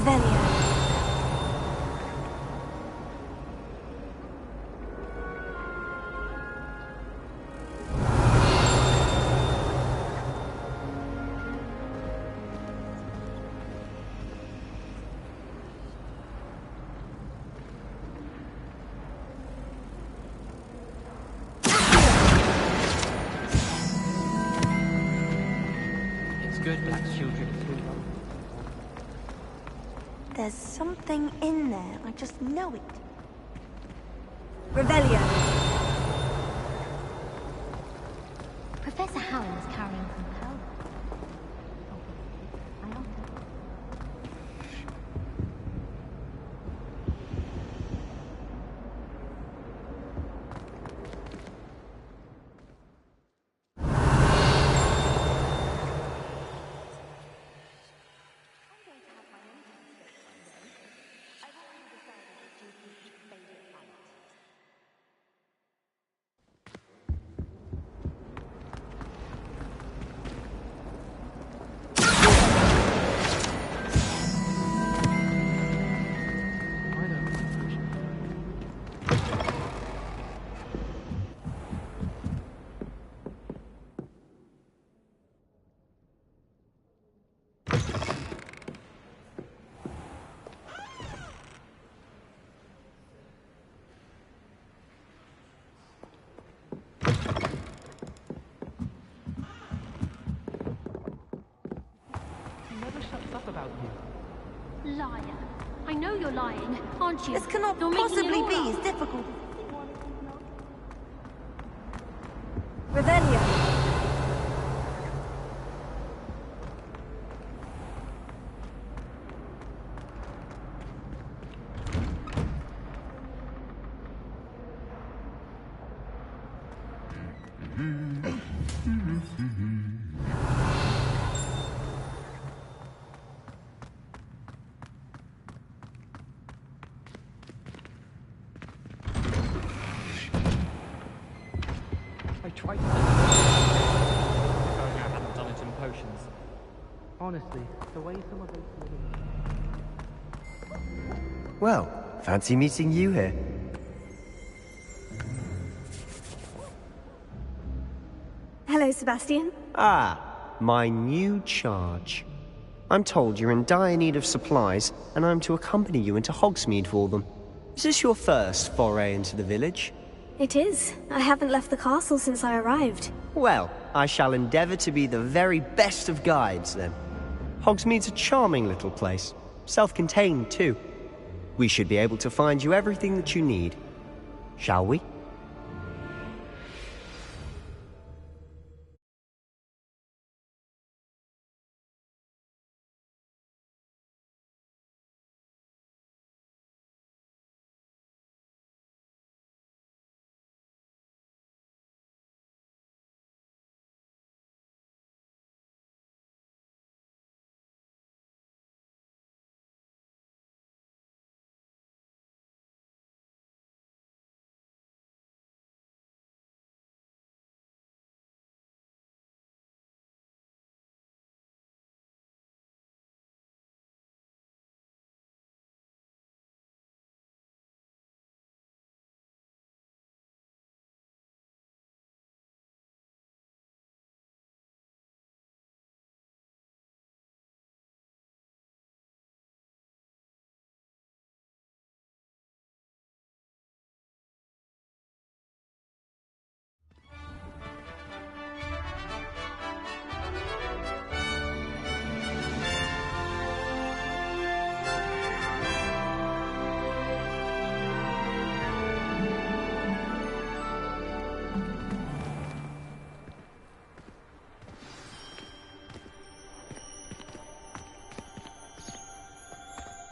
Revelio. Good black children too. There's something in there. I just know it. Revelio. Professor Howell is carrying some powder. I don't know. Liar. I know you're lying, aren't you? This cannot You're making possibly it all be up. as difficult. Revelio. I tried to if only I hadn't done it in potions. Honestly, the way some of those Well, fancy meeting you here. Hello, Sebastian. Ah, my new charge. I'm told you're in dire need of supplies, and I'm to accompany you into Hogsmeade for them. Is this your first foray into the village? It is. I haven't left the castle since I arrived. Well, I shall endeavour to be the very best of guides, then. Hogsmeade's a charming little place. Self-contained, too. We should be able to find you everything that you need. Shall we?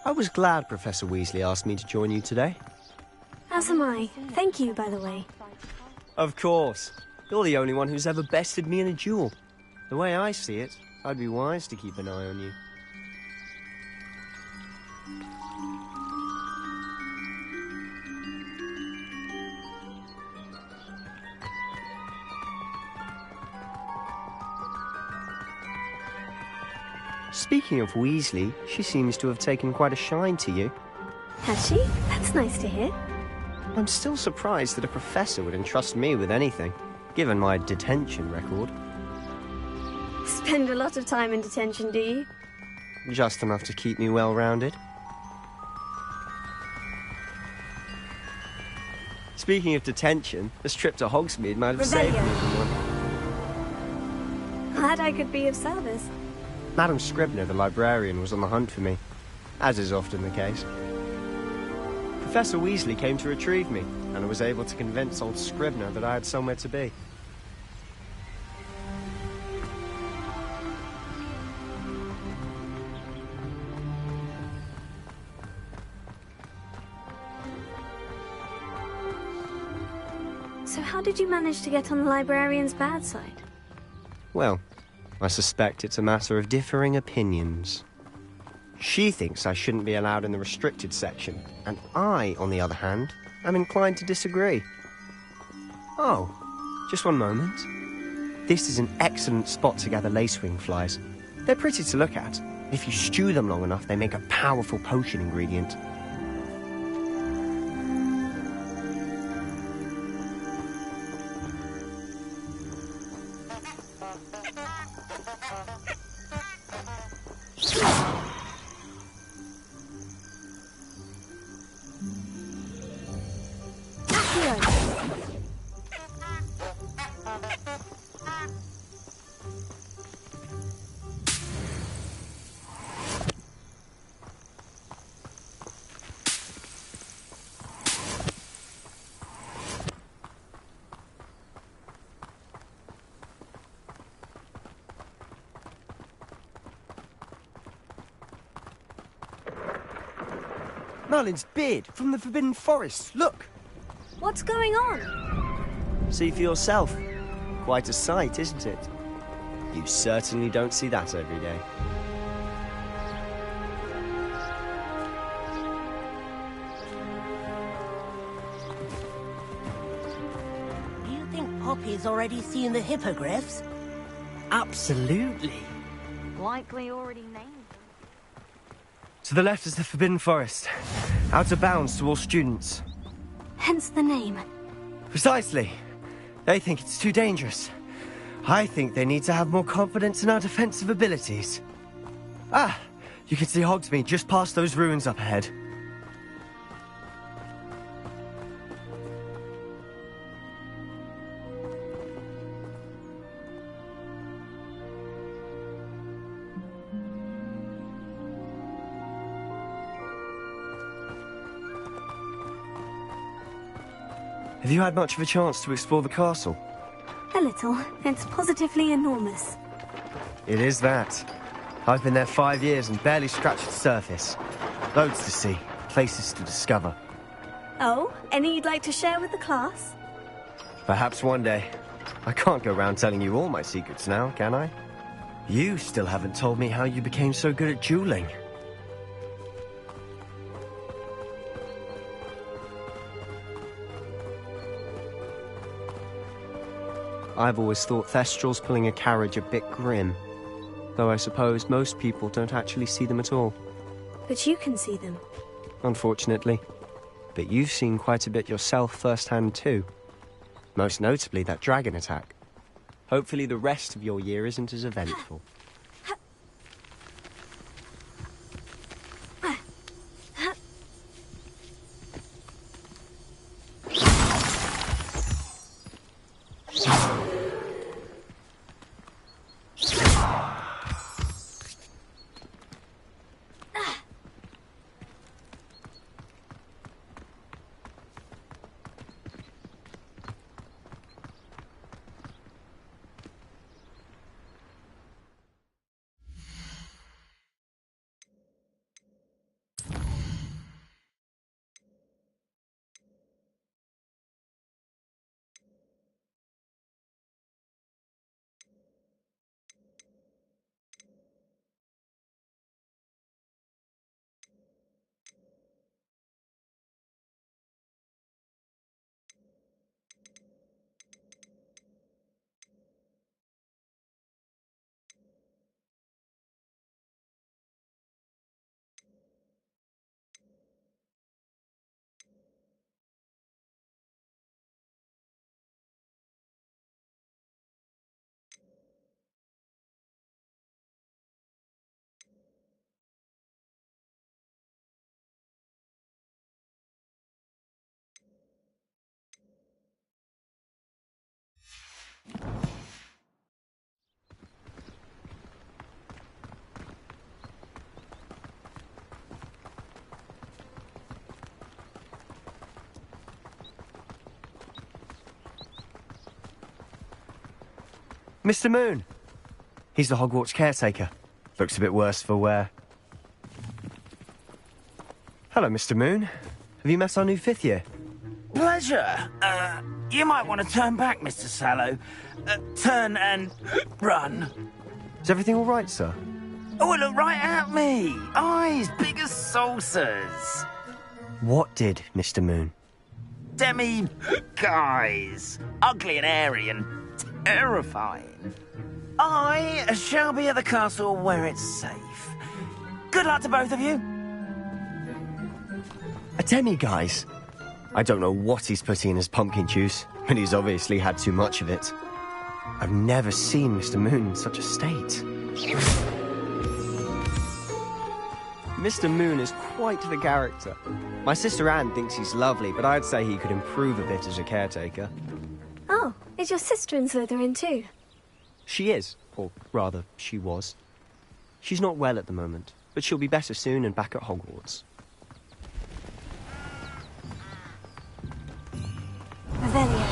I was glad Professor Weasley asked me to join you today. As am I. Thank you, by the way. Of course. You're the only one who's ever bested me in a duel. The way I see it, I'd be wise to keep an eye on you. Speaking of Weasley, she seems to have taken quite a shine to you. Has she? That's nice to hear. I'm still surprised that a professor would entrust me with anything, given my detention record. Spend a lot of time in detention, do you? Just enough to keep me well-rounded. Speaking of detention, this trip to Hogsmeade might have saved me from one. Glad I could be of service. Madam Scribner, the librarian, was on the hunt for me, as is often the case. Professor Weasley came to retrieve me, and I was able to convince old Scribner that I had somewhere to be. So how did you manage to get on the librarian's bad side? Well, I suspect it's a matter of differing opinions. She thinks I shouldn't be allowed in the restricted section, and I, on the other hand, am inclined to disagree. Oh, just one moment. This is an excellent spot to gather lacewing flies. They're pretty to look at. If you stew them long enough, they make a powerful potion ingredient. Merlin's beard from the Forbidden Forest. Look! What's going on? See for yourself. Quite a sight, isn't it? You certainly don't see that every day. Do you think Poppy's already seen the hippogriffs? Absolutely. Likely already named them. To the left is the Forbidden Forest. Out of bounds to all students. Hence the name. Precisely. They think it's too dangerous. I think they need to have more confidence in our defensive abilities. Ah! You can see Hogsmeade just past those ruins up ahead. Have you had much of a chance to explore the castle? A little. It's positively enormous. It is that. I've been there 5 years and barely scratched the surface. Loads to see, places to discover. Oh, any you'd like to share with the class? Perhaps one day. I can't go around telling you all my secrets now, can I? You still haven't told me how you became so good at dueling. I've always thought Thestrals pulling a carriage a bit grim. Though I suppose most people don't actually see them at all. But you can see them. Unfortunately. But you've seen quite a bit yourself firsthand too. Most notably that dragon attack. Hopefully the rest of your year isn't as eventful. Mr. Moon. He's the Hogwarts caretaker. Looks a bit worse for wear. Hello, Mr. Moon. Have you met our new 5th year? Pleasure. You might want to turn back, Mr. Sallow. Turn and run. Is everything all right, sir? Oh, look right at me. Eyes big as saucers. What did, Mr. Moon? Guys. Ugly and airy and terrifying. I shall be at the castle where it's safe. Good luck to both of you. A demi-guise? I don't know what he's putting in his pumpkin juice, but he's obviously had too much of it. I've never seen Mr. Moon in such a state. Mr. Moon is quite the character. My sister Anne thinks he's lovely, but I'd say he could improve a bit as a caretaker. Oh, is your sister in Slytherin too? She is, or rather, she was. She's not well at the moment, but she'll be better soon and back at Hogwarts. Revelio.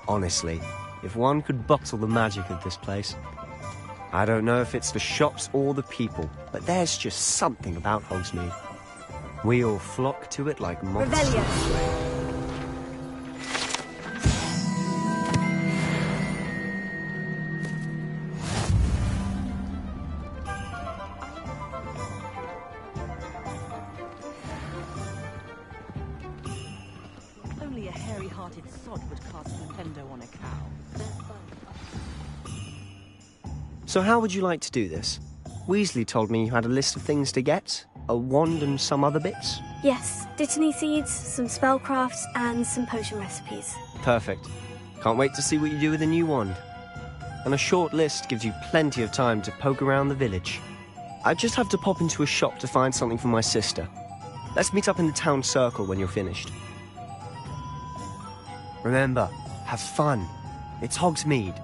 Honestly, if one could bottle the magic of this place. I don't know if it's the shops or the people, but there's just something about Hogsmeade. We all flock to it like moths. Revelio. Only a hairy-hearted sod would cast Nintendo on a cow. So how would you like to do this? Weasley told me you had a list of things to get, a wand and some other bits. Yes, Dittany seeds, some spellcrafts, and some potion recipes. Perfect. Can't wait to see what you do with the new wand. And a short list gives you plenty of time to poke around the village. I just have to pop into a shop to find something for my sister. Let's meet up in the town circle when you're finished. Remember, have fun. It's Hogsmeade.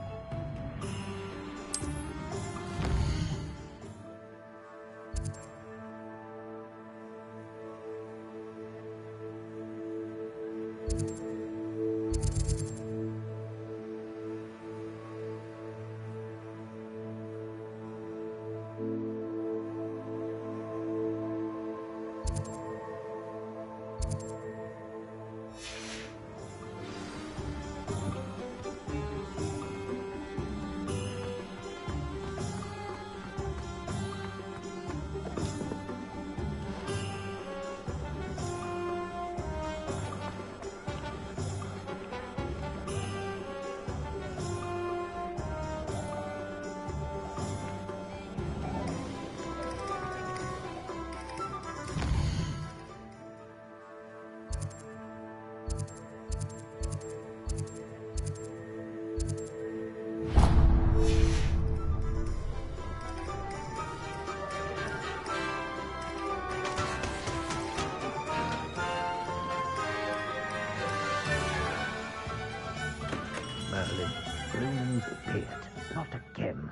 Merlin, please say it. Not again.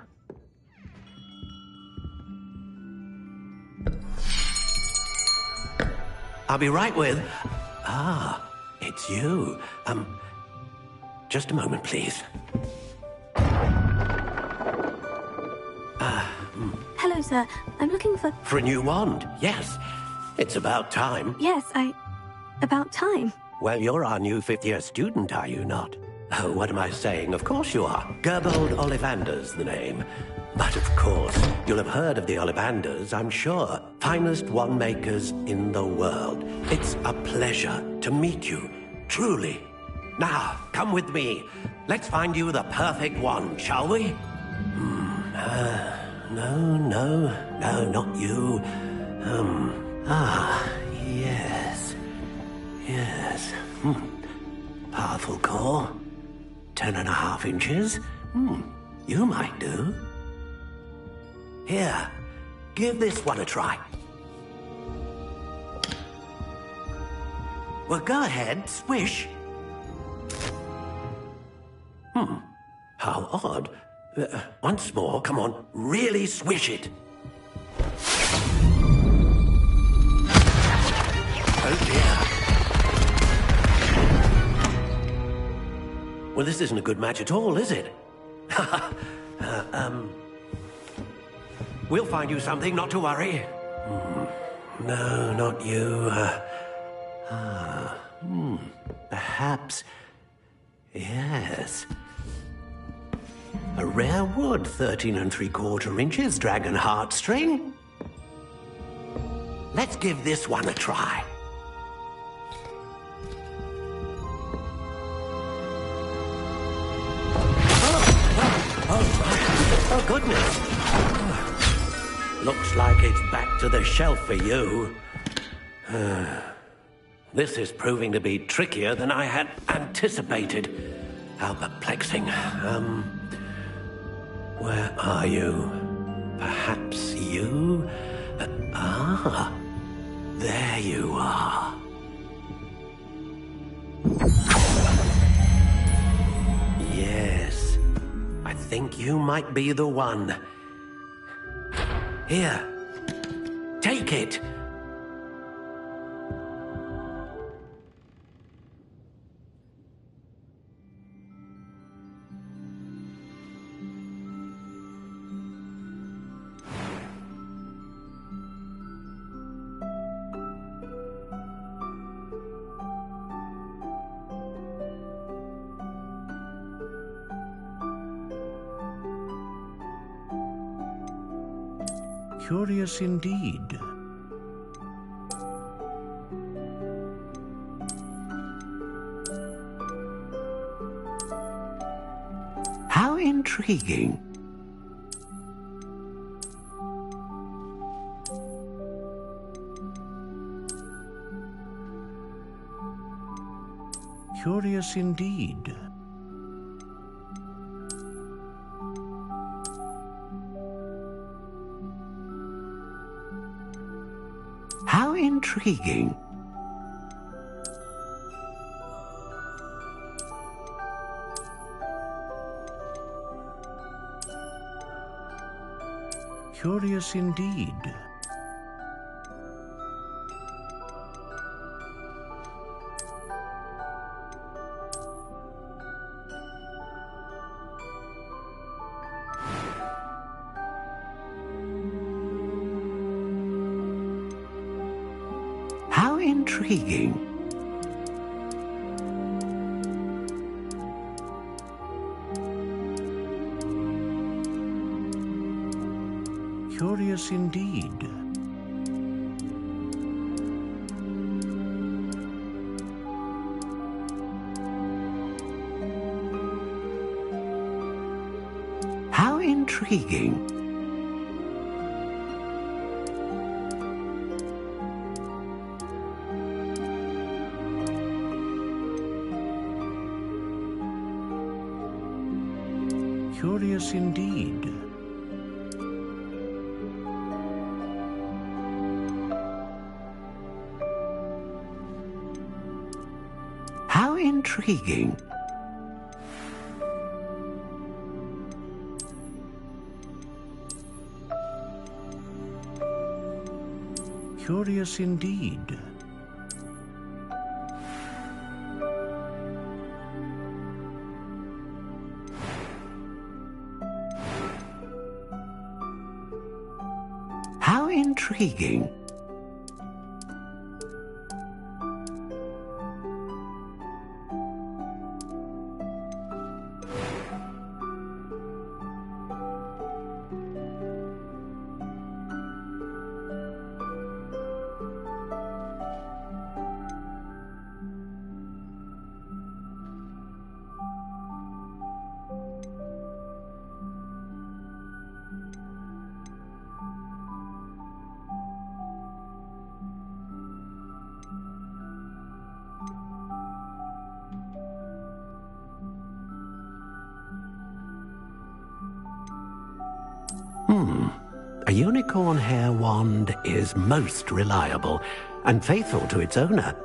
I'll be right with... Ah, it's you. Just a moment, please. Hello, sir. I'm looking for... For a new wand, yes. It's about time. Yes, about time. Well, you're our new 5th-year student, are you not? Oh, what am I saying? Of course you are. Gerbold Ollivander's the name. But of course, you'll have heard of the Ollivanders, I'm sure. Finest wand makers in the world. It's a pleasure to meet you, truly. Now, come with me. Let's find you the perfect wand, shall we? No, not you. Yes. Powerful core. 10.5 inches. You might do. Here, give this one a try. Well, go ahead, swish. How odd. Once more, come on, really swish it. Oh dear. Well, this isn't a good match at all, is it? We'll find you something, not to worry. No, not you. Perhaps. Yes. A rare wood, 13 3/4 inches, dragon heartstring. Let's give this one a try. Oh, goodness. Looks like it's back to the shelf for you. This is proving to be trickier than I had anticipated. How perplexing. Where are you? Perhaps you? There you are. Yes, I think you might be the one. Here, take it. Curious indeed. How intriguing. Curious indeed. How intriguing. Curious indeed. How intriguing. Curious indeed. How intriguing. Curious indeed. How intriguing. Curious indeed. How intriguing. A unicorn hair wand is most reliable and faithful to its owner.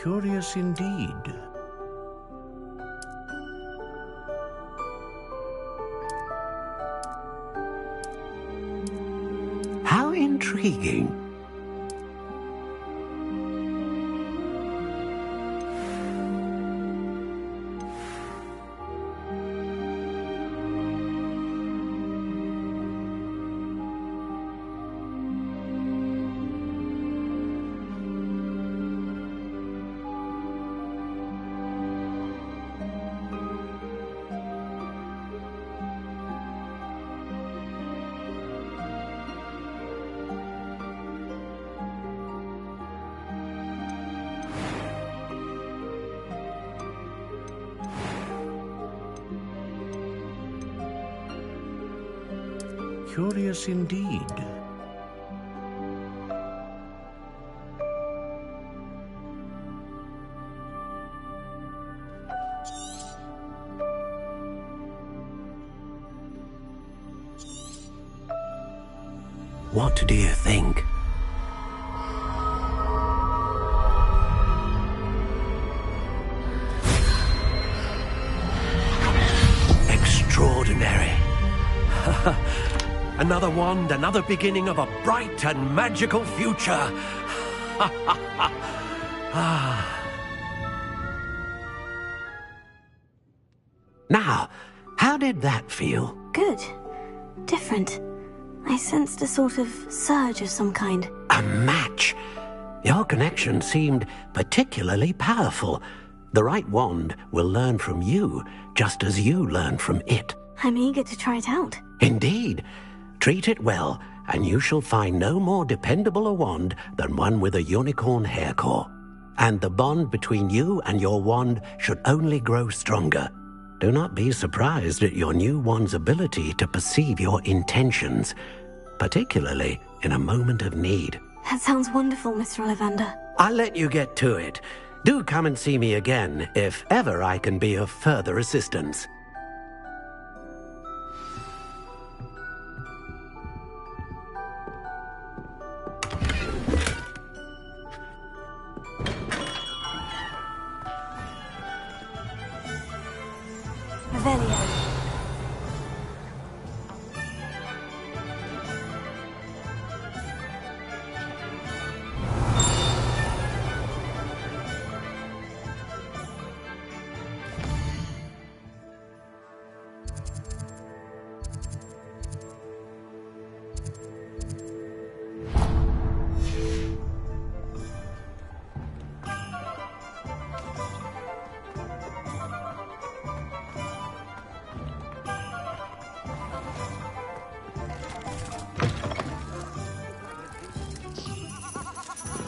Curious indeed. How intriguing. Curious indeed. What do you think? Extraordinary. Another wand, another beginning of a bright and magical future. Now, how did that feel? Good. Different. I sensed a sort of surge of some kind. A match. Your connection seemed particularly powerful. The right wand will learn from you, just as you learn from it. I'm eager to try it out. Indeed. Treat it well, and you shall find no more dependable a wand than one with a unicorn hair core. And the bond between you and your wand should only grow stronger. Do not be surprised at your new wand's ability to perceive your intentions, particularly in a moment of need. That sounds wonderful, Mr. Ollivander. I'll let you get to it. Do come and see me again if ever I can be of further assistance. Revelio.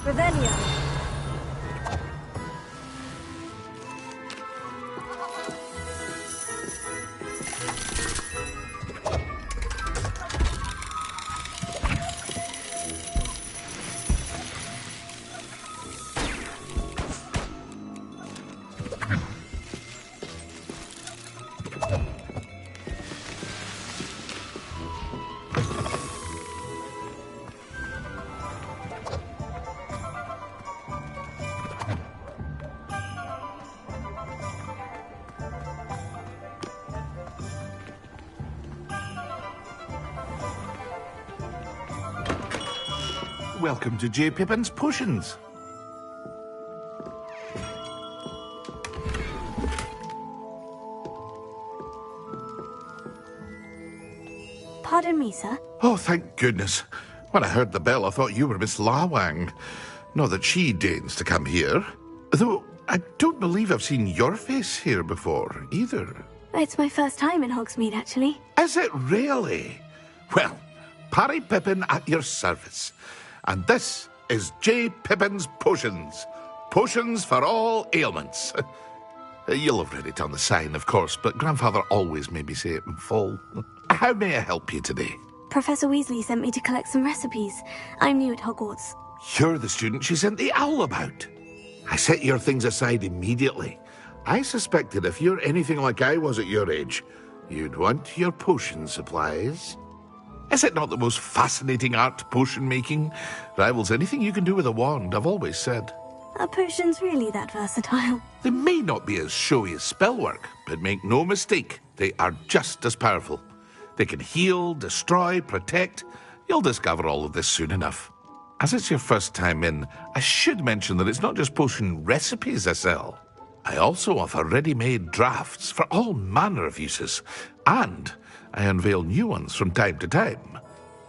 Revelio. Welcome to J. Pippin's Potions. Pardon me, sir. Oh, thank goodness. When I heard the bell, I thought you were Miss Lawang. Not that she deigns to come here. Though I don't believe I've seen your face here before, either. It's my first time in Hogsmeade, actually. Is it really? Well, Parry Pippin at your service. And this is J. Pippin's Potions. Potions for all ailments. You'll have read it on the sign, of course, but Grandfather always made me say it in full. How may I help you today? Professor Weasley sent me to collect some recipes. I'm new at Hogwarts. You're the student she sent the owl about. I set your things aside immediately. I suspected if you're anything like I was at your age, you'd want your potion supplies. Is it not the most fascinating art, potion making? Rivals anything you can do with a wand, I've always said. Are potions really that versatile? They may not be as showy as spellwork, but make no mistake, they are just as powerful. They can heal, destroy, protect. You'll discover all of this soon enough. As it's your first time in, I should mention that it's not just potion recipes I sell. I also offer ready-made drafts for all manner of uses, and I unveil new ones from time to time.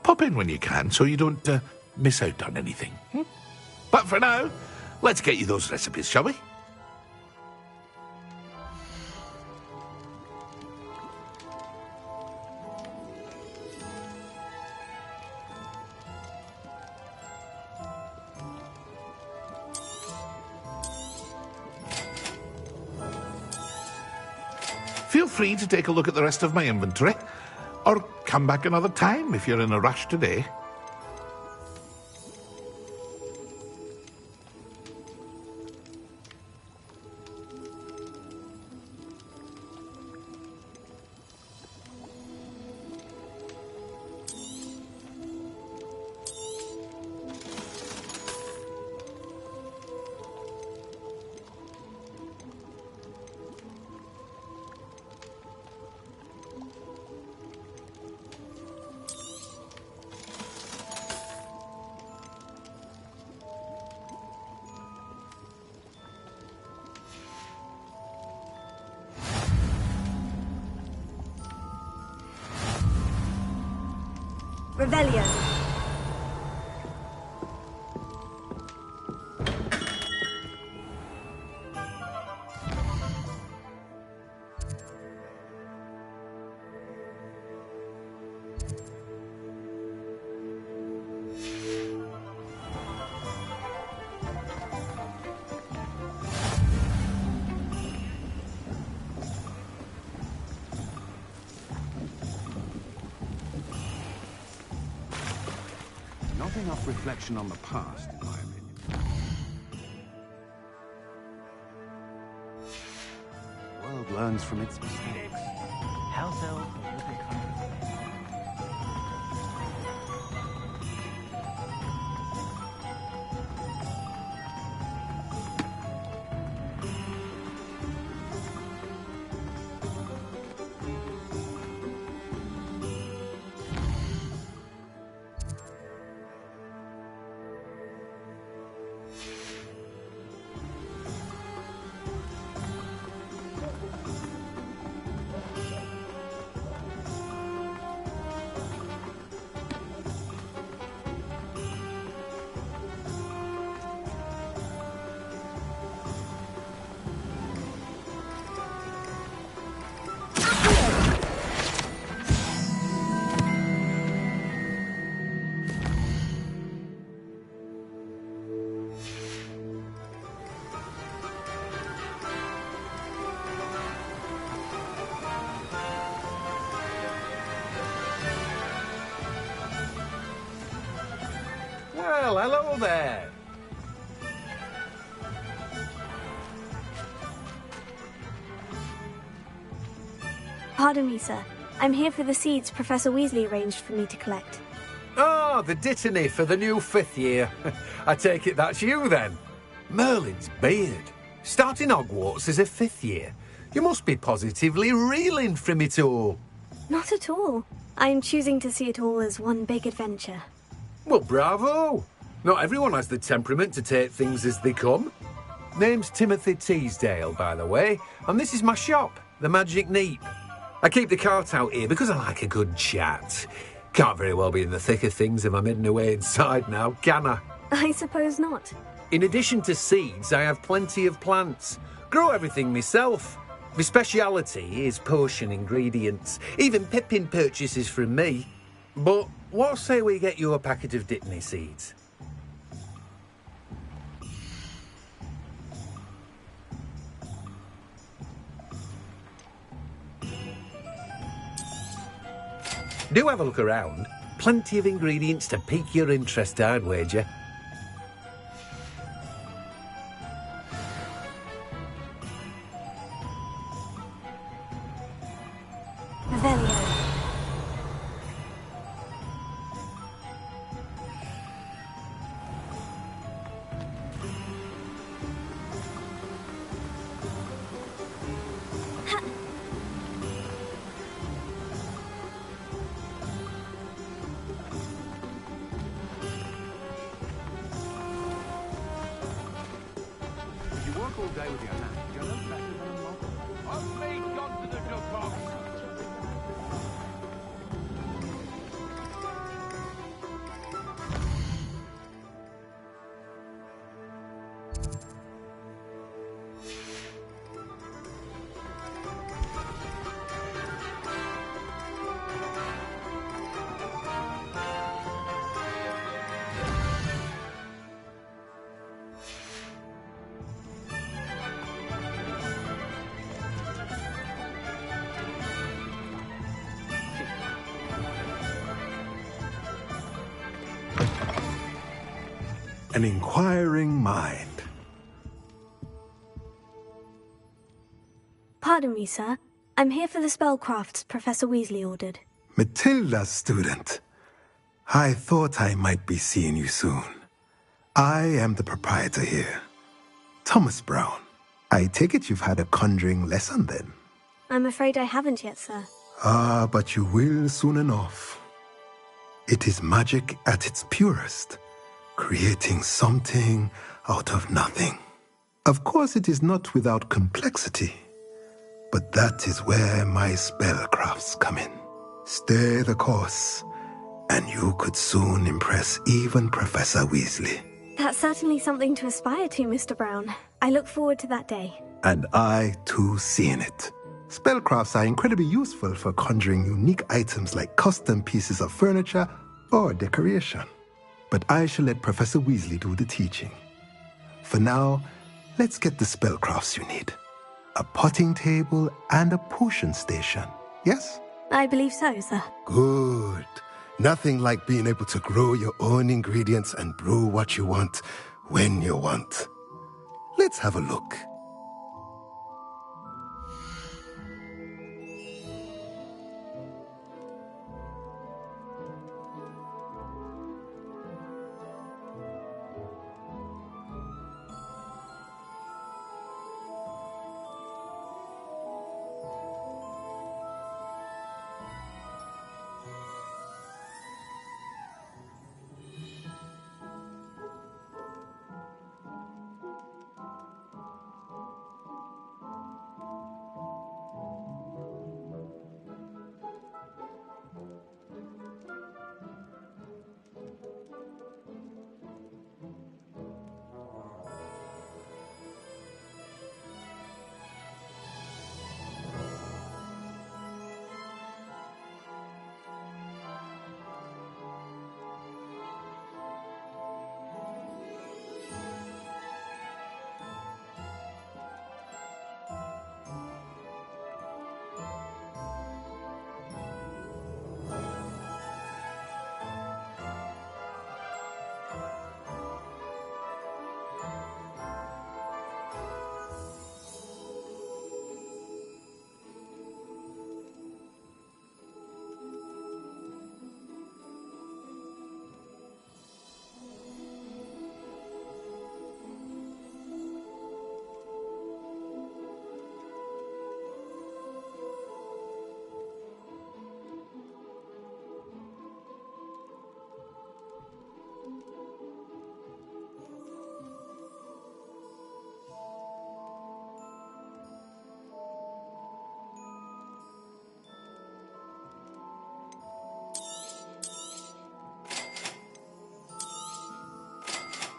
Pop in when you can so you don't miss out on anything. But for now, let's get you those recipes, shall we? Feel free to take a look at the rest of my inventory, or come back another time if you're in a rush today. Revelio. Not enough reflection on the past, in my opinion. The world learns from its mistakes. House elves of little country. Well, hello there. Pardon me, sir. I'm here for the seeds Professor Weasley arranged for me to collect. Ah, the dittany for the new 5th year. I take it that's you, then. Merlin's beard. Starting Hogwarts as a 5th year. You must be positively reeling from it all. Not at all. I'm choosing to see it all as one big adventure. Well, bravo. Not everyone has the temperament to take things as they come. Name's Timothy Teasdale, by the way, and this is my shop, the Magic Neep. I keep the cart out here because I like a good chat. Can't very well be in the thick of things if I'm hidden away inside now, can I? I suppose not. In addition to seeds, I have plenty of plants. Grow everything myself. My speciality is potion ingredients. Even Pippin purchases from me. But what say we get you a packet of Dittany seeds? Do have a look around. Plenty of ingredients to pique your interest, I'd wager. Revelio. an inquiring mind. Pardon me, sir. I'm here for the spellcrafts Professor Weasley ordered. Matilda's student. I thought I might be seeing you soon. I am the proprietor here, Thomas Brown. I take it you've had a conjuring lesson then? I'm afraid I haven't yet, sir. Ah, but you will soon enough. It is magic at its purest, creating something out of nothing. Of course, it is not without complexity, but that is where my spellcrafts come in. Stay the course, and you could soon impress even Professor Weasley. That's certainly something to aspire to, Mr. Brown. I look forward to that day. And I, too, seeing it. Spellcrafts are incredibly useful for conjuring unique items like custom pieces of furniture or decoration. But I shall let Professor Weasley do the teaching. For now, let's get the spellcrafts you need. A potting table and a potion station, yes? I believe so, sir. Good. Nothing like being able to grow your own ingredients and brew what you want when you want. Let's have a look.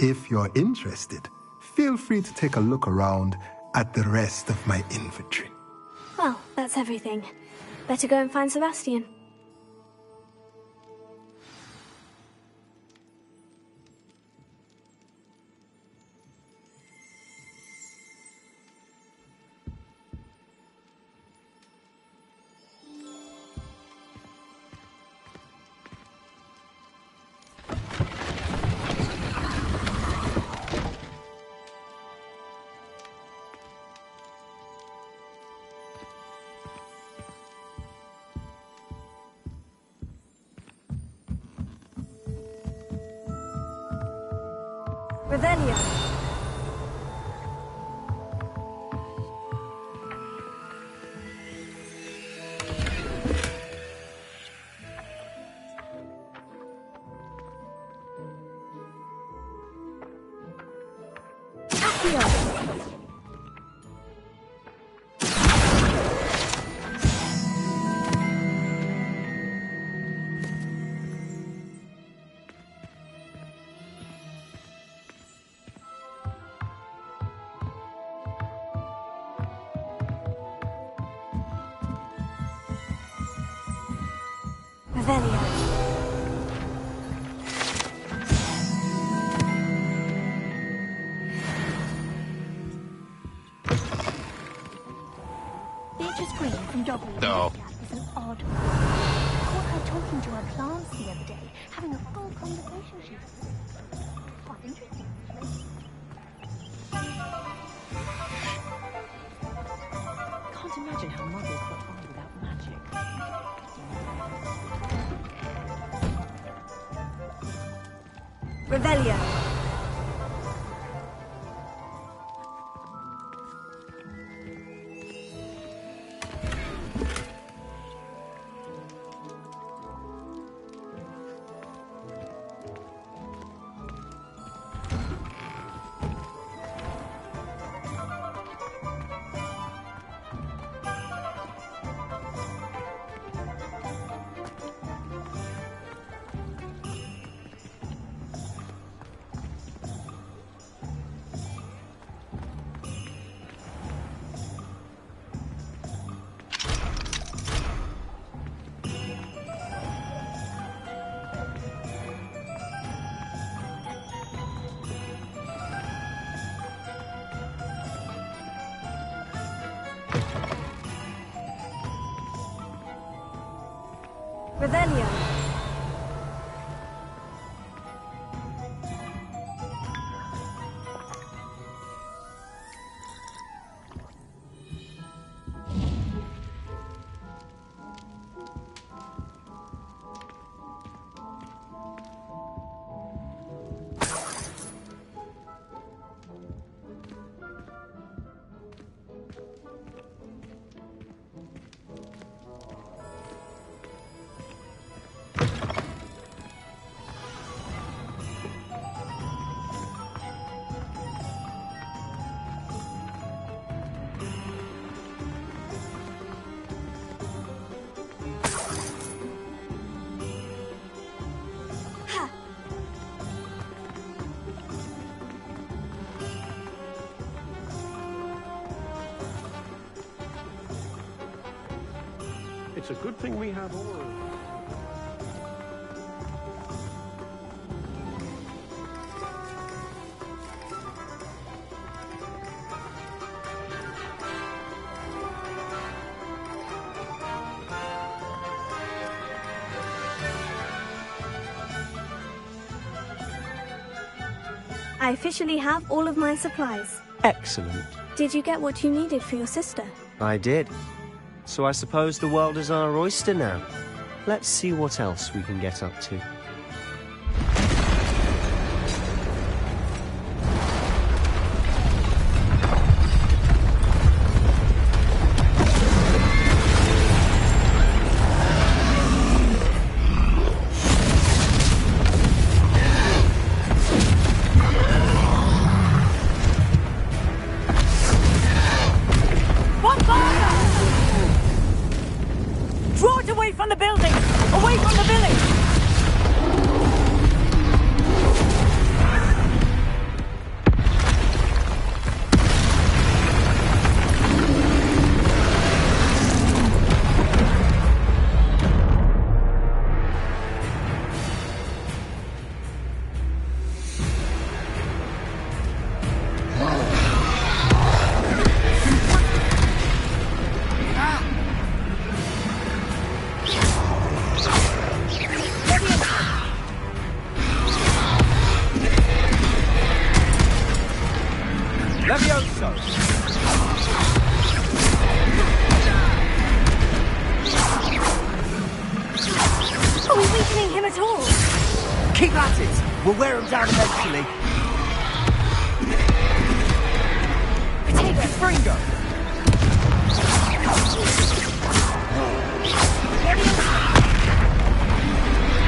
If you're interested, feel free to take a look around at the rest of my inventory. Well, that's everything. Better go and find Sebastian. Revelio. Beatrice Green from Dogwood No. is an odd woman. I caught her talking to her plants the other day, having a full conversation. She Can't imagine how muggles got on without magic. Revelio. Revelio. It's a good thing we have oars. I officially have all of my supplies. Excellent. Did you get what you needed for your sister? I did. So I suppose the world is our oyster now. Let's see what else we can get up to. Draw it away from the building! Away from the village! Levioso! Are we weakening him at all? Keep at it! We'll wear him down eventually. Take the Fringo!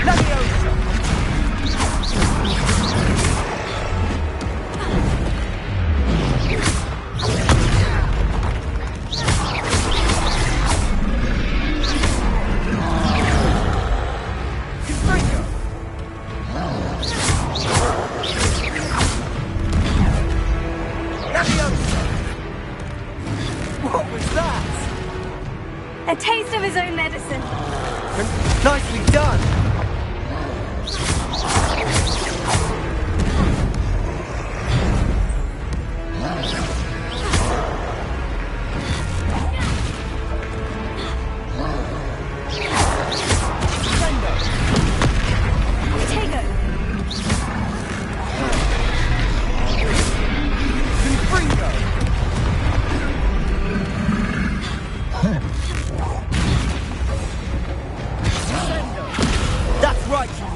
Levioso! What was that? A taste of his own medicine. Nicely done! Tego!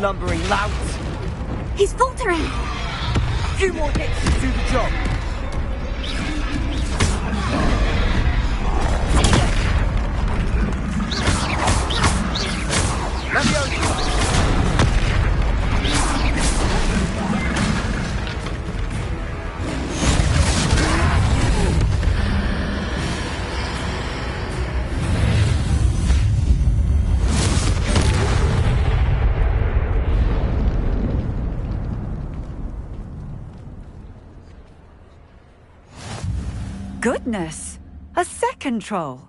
lumbering lout. He's faltering! A few more hits to do the job. Goodness! A second troll!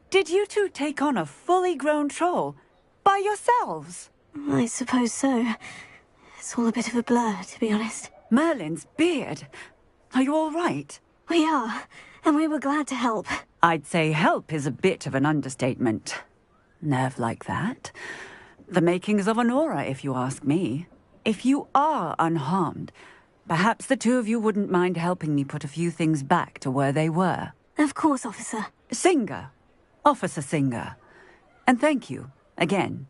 Did you two take on a fully grown troll by yourselves? I suppose so. It's all a bit of a blur, to be honest. Merlin's beard. Are you all right? We are, and we were glad to help. I'd say help is a bit of an understatement. Nerve like that. The makings of an aura, if you ask me. If you are unharmed, perhaps the two of you wouldn't mind helping me put a few things back to where they were. Of course, officer. Singer. Officer Singer. And thank you, again.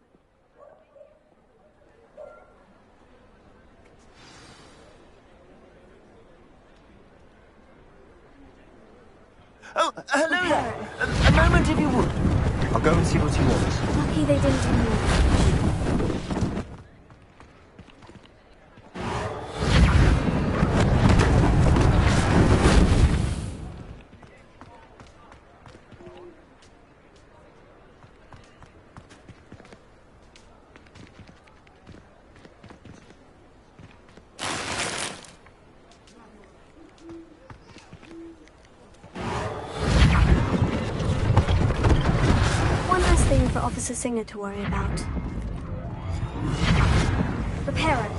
Oh, hello there. A moment, if you would. I'll go and see what he wants. Lucky they didn't ignore. For Officer Singer to worry about. Reparo.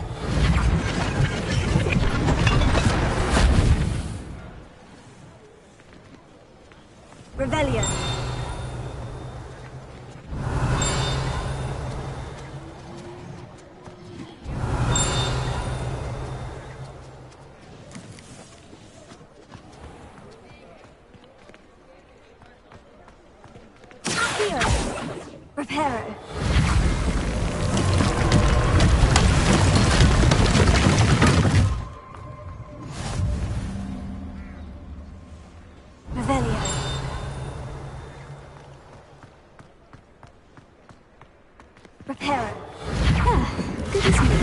Revelio. Reparo. Revelio. Reparo. Ah, good as new.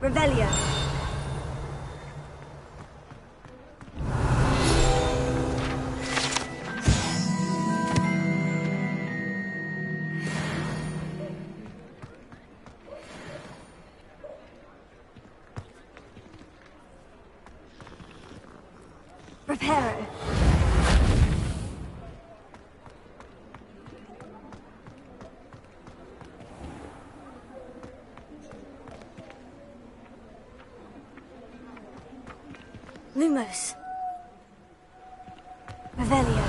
Revelio. Reparo. Lumos. Revelio.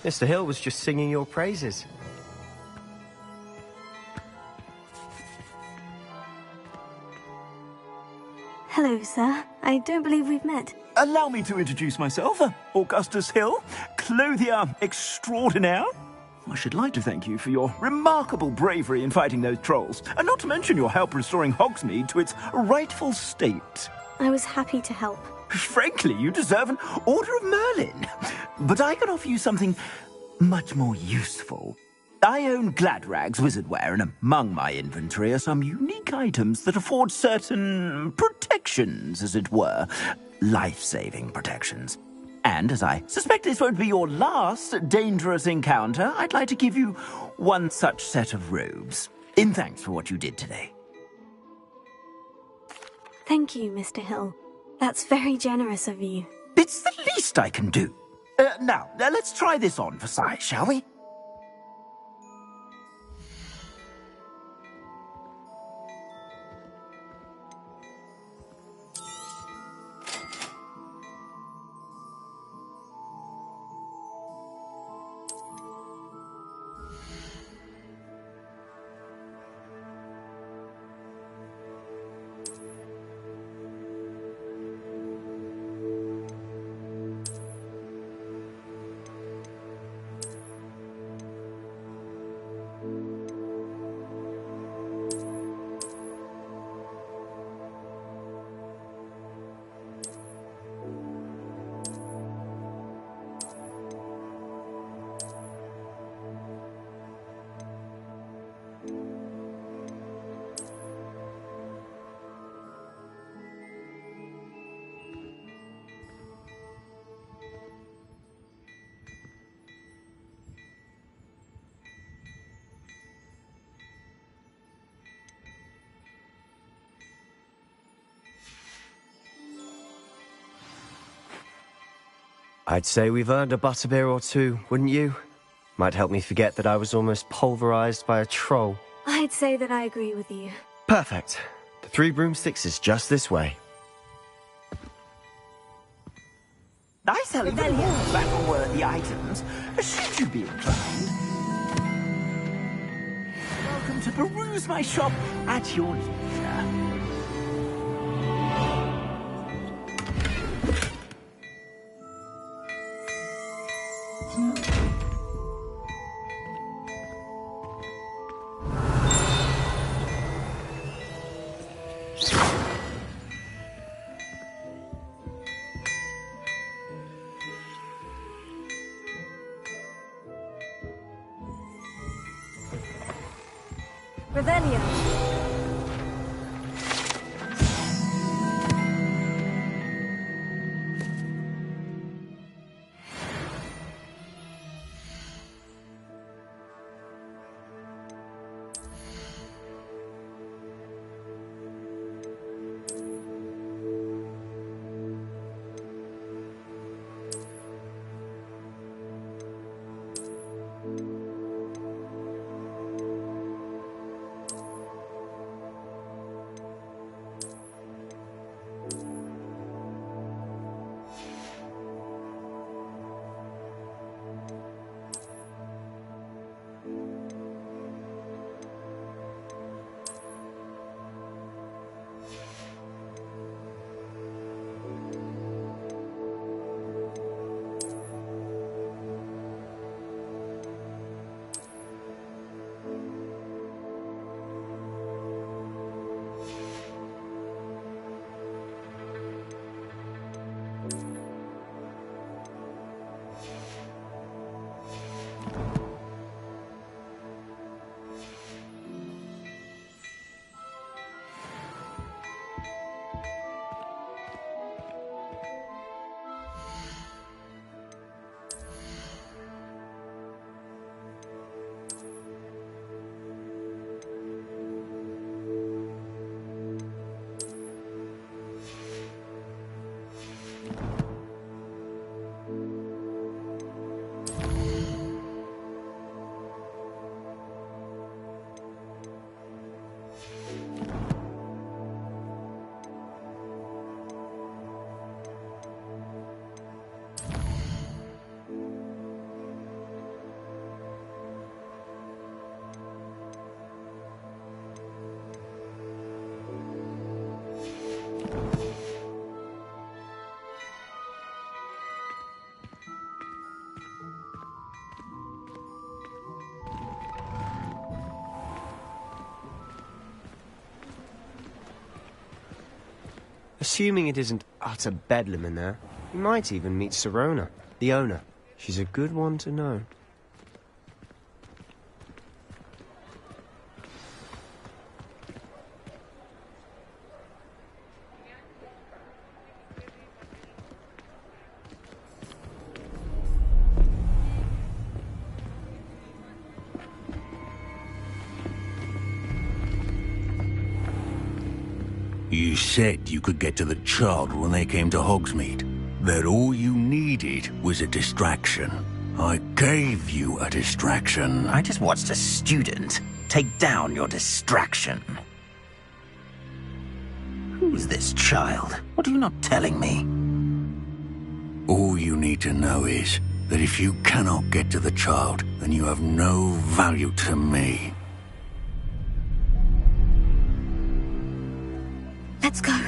Mr. Hill was just singing your praises. Hello, sir. I don't believe we've met. Allow me to introduce myself. Augustus Hill, clothier extraordinaire. I should like to thank you for your remarkable bravery in fighting those trolls, and not to mention your help restoring Hogsmeade to its rightful state. I was happy to help. Frankly, you deserve an Order of Merlin. But I can offer you something much more useful. I own Gladrag's wizardware, and among my inventory are some unique items that afford certain protections, as it were. Life-saving protections. And as I suspect this won't be your last dangerous encounter, I'd like to give you one such set of robes, in thanks for what you did today. Thank you, Mr. Hill. That's very generous of you. It's the least I can do. Now, let's try this on for size, shall we? I'd say we've earned a butterbeer or two, wouldn't you? Might help me forget that I was almost pulverized by a troll. I'd say that I agree with you. Perfect. The Three Broomsticks is just this way. I sell even more battle-worthy items, should you be inclined. Welcome to peruse my shop at your leisure. Revelio. Assuming it isn't utter bedlam in there, you might even meet Sirona, the owner. She's a good one to know. You said you could get to the child when they came to Hogsmeade. That all you needed was a distraction. I gave you a distraction. I just watched a student take down your distraction. Who's this child? What are you not telling me? All you need to know is that if you cannot get to the child, then you have no value to me. Let's go.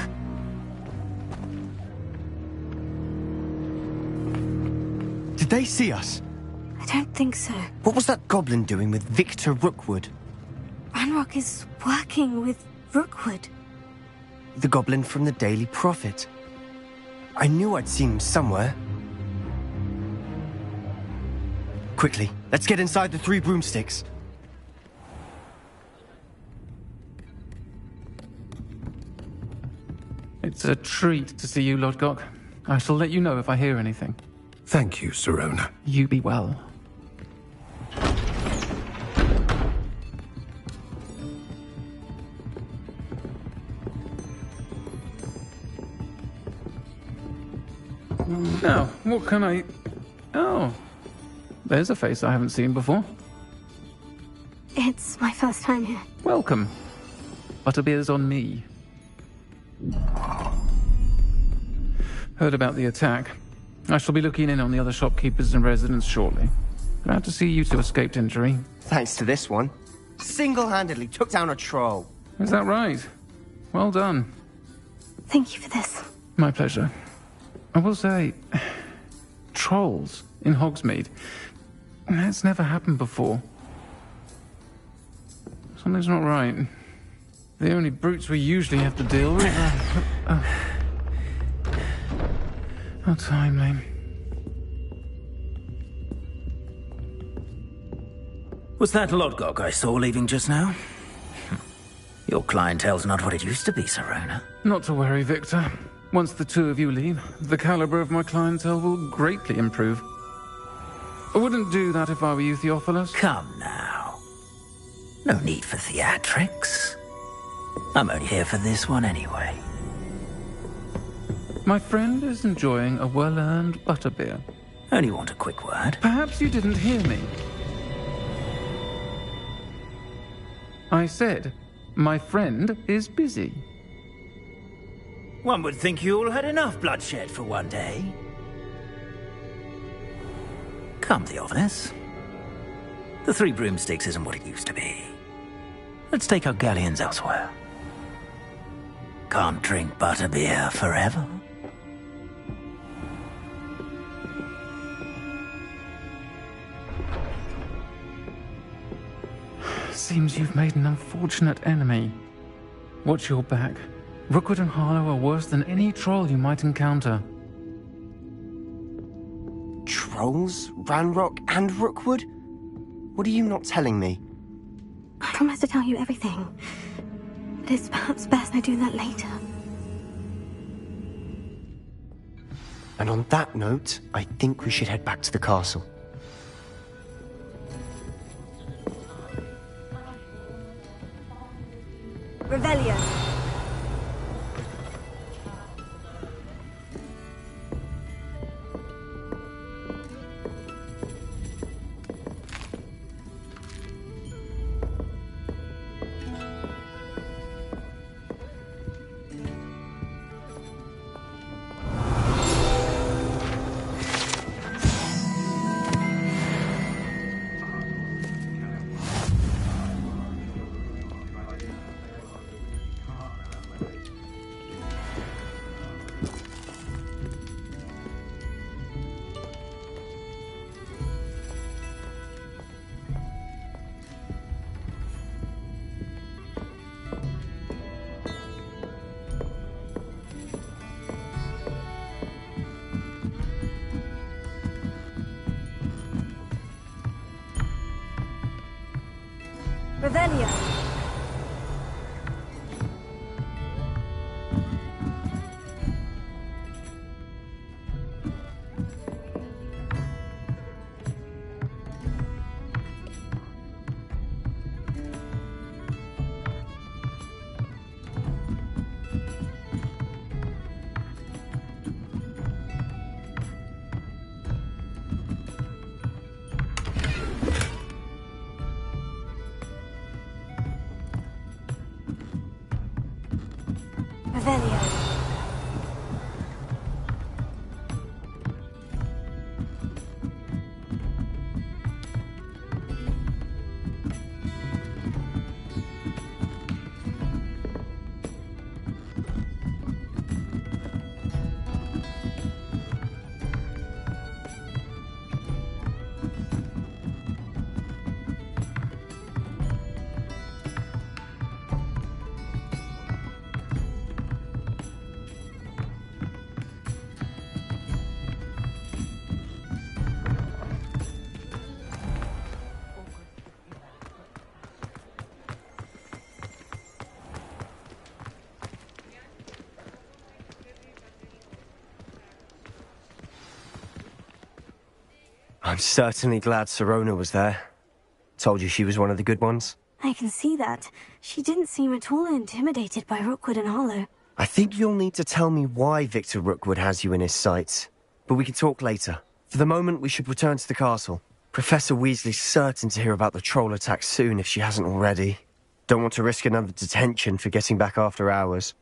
Did they see us? I don't think so. What was that goblin doing with Victor Rookwood? Ranrock is working with Rookwood. The goblin from the Daily Prophet. I knew I'd seen him somewhere. Quickly, let's get inside the 3 broomsticks. It's a treat to see you, Lodgok. I shall let you know if I hear anything. Thank you, Sirona. You be well. Now, what can I... Oh, there's a face I haven't seen before. It's my first time here. Welcome. Butterbeer's on me. Heard about the attack. I shall be looking in on the other shopkeepers and residents shortly. Glad to see you two escaped injury. Thanks to this one. Single-handedly took down a troll. Is that right? Well done. Thank you for this. My pleasure. I will say, trolls in Hogsmeade. That's never happened before. Something's not right. The only brutes we usually have to deal with. How timely. Was that Lodgok I saw leaving just now? Your clientele's not what it used to be, Sirona. Not to worry, Victor. Once the 2 of you leave, the caliber of my clientele will greatly improve. I wouldn't do that if I were you, Theophilus. Come now. No need for theatrics. I'm only here for this one anyway. My friend is enjoying a well-earned butterbeer. Only want a quick word. Perhaps you didn't hear me. I said, my friend is busy. One would think you all had enough bloodshed for one day. Come, Theophilus. The 3 broomsticks isn't what it used to be. Let's take our galleons elsewhere. Can't drink butterbeer forever. Seems you've made an unfortunate enemy. Watch your back. Rookwood and Harlow are worse than any troll you might encounter. Trolls? Ranrock and Rookwood? What are you not telling me? I promised to tell you everything. But it's perhaps best I do that later. And on that note, I think we should head back to the castle. Revelio. Revelio. Revelio. I'm certainly glad Sirona was there. Told you she was one of the good ones. I can see that. She didn't seem at all intimidated by Rookwood and Hollow. I think you'll need to tell me why Victor Rookwood has you in his sights. But we can talk later. For the moment, we should return to the castle. Professor Weasley's certain to hear about the troll attack soon if she hasn't already. Don't want to risk another detention for getting back after hours.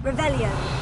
Revelio.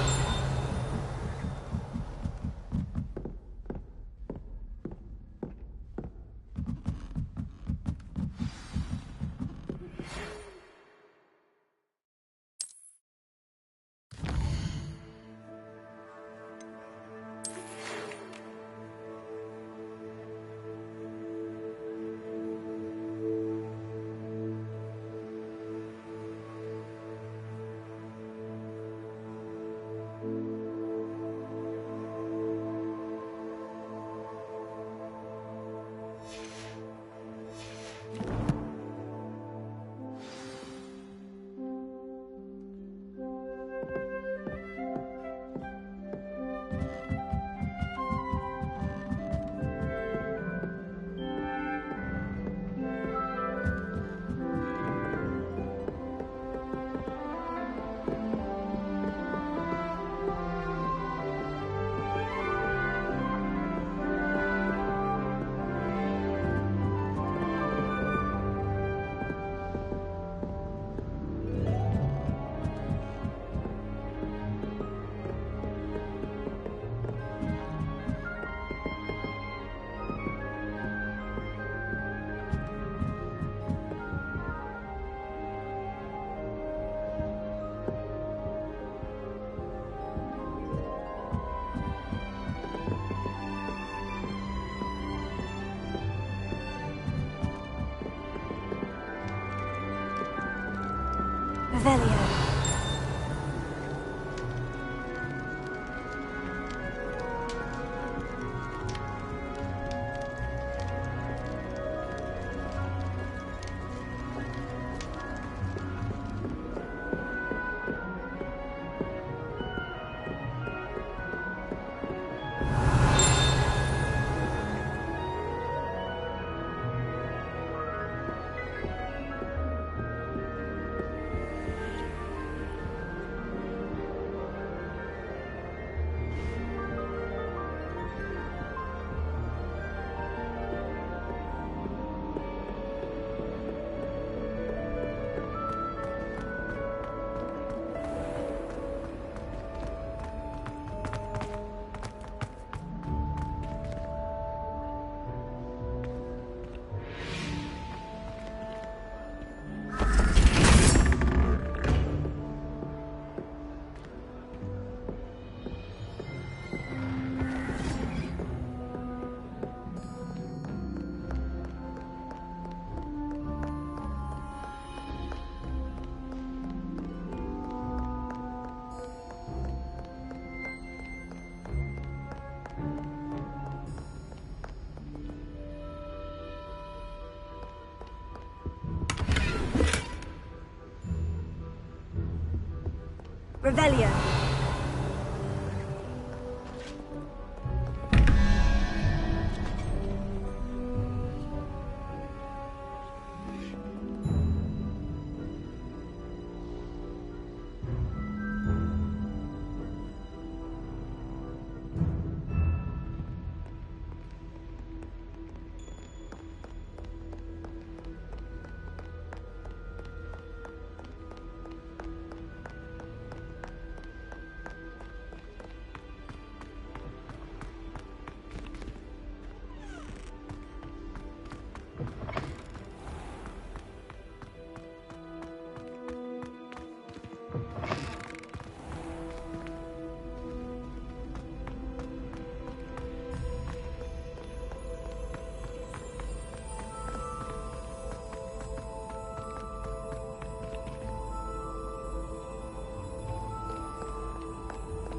Revelio.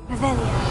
Revelio.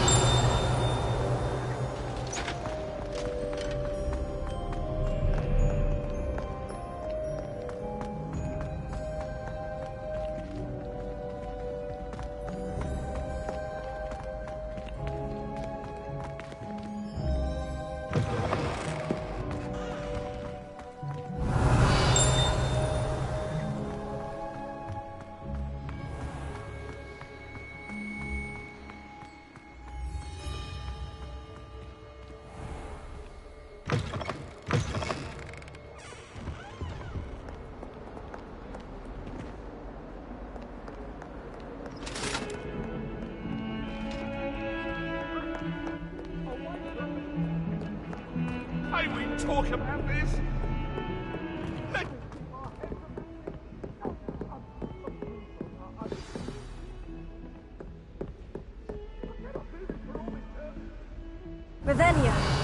I will talk about this. Revelio.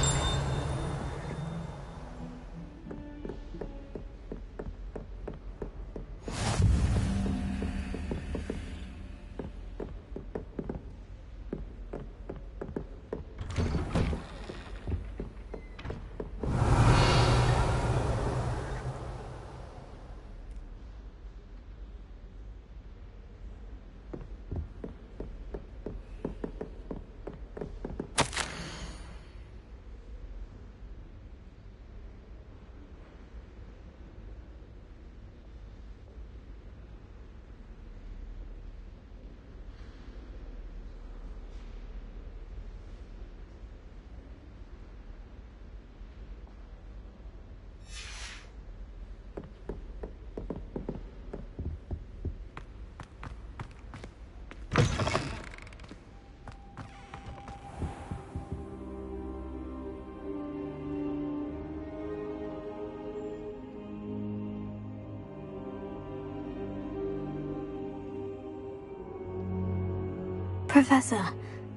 Professor,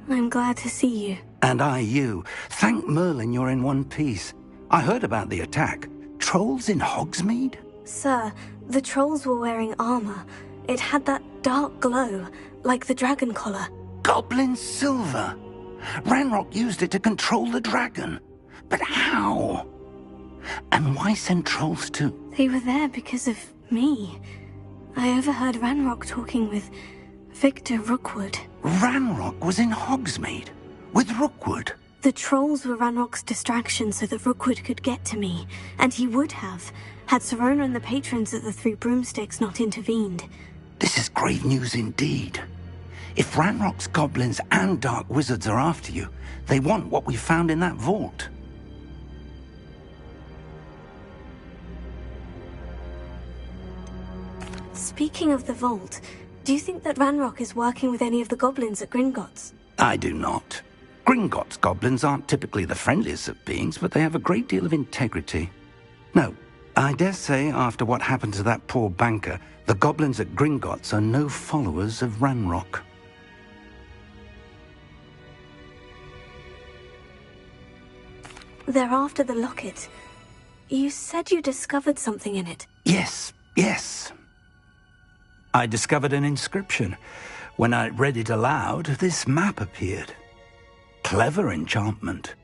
I'm glad to see you. And I you. Thank Merlin you're in one piece. I heard about the attack. Trolls in Hogsmeade? Sir, the trolls were wearing armor. It had that dark glow, like the dragon collar. Goblin silver! Ranrock used it to control the dragon. But how? And why send trolls too? They were there because of me. I overheard Ranrock talking with Victor Rookwood. Ranrock was in Hogsmeade? With Rookwood? The trolls were Ranrock's distraction so that Rookwood could get to me. And he would have, had Sirona and the patrons at the Three Broomsticks not intervened. This is grave news indeed. If Ranrock's goblins and dark wizards are after you, they want what we found in that vault. Speaking of the vault, do you think that Ranrock is working with any of the goblins at Gringotts? I do not. Gringotts goblins aren't typically the friendliest of beings, but they have a great deal of integrity. No, I dare say after what happened to that poor banker, the goblins at Gringotts are no followers of Ranrock. They're after the locket. You said you discovered something in it. Yes. I discovered an inscription. When I read it aloud, this map appeared. Clever enchantment.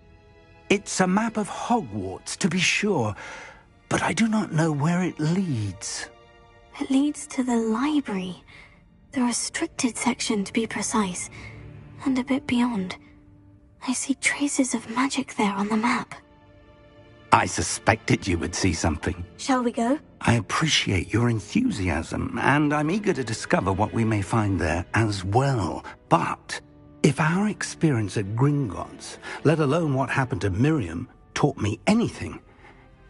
It's a map of Hogwarts, to be sure, but I do not know where it leads. It leads to the library. The restricted section, to be precise, and a bit beyond. I see traces of magic there on the map. I suspected you would see something. Shall we go? I appreciate your enthusiasm, and I'm eager to discover what we may find there as well. But if our experience at Gringotts, let alone what happened to Miriam, taught me anything,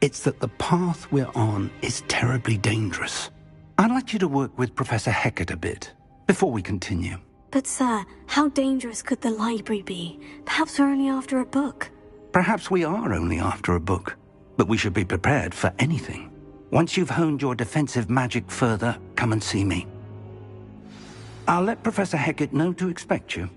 it's that the path we're on is terribly dangerous. I'd like you to work with Professor Hecat a bit before we continue. But sir, how dangerous could the library be? Perhaps we're only after a book. Perhaps we are only after a book, but we should be prepared for anything. Once you've honed your defensive magic further, come and see me. I'll let Professor Hecat know to expect you.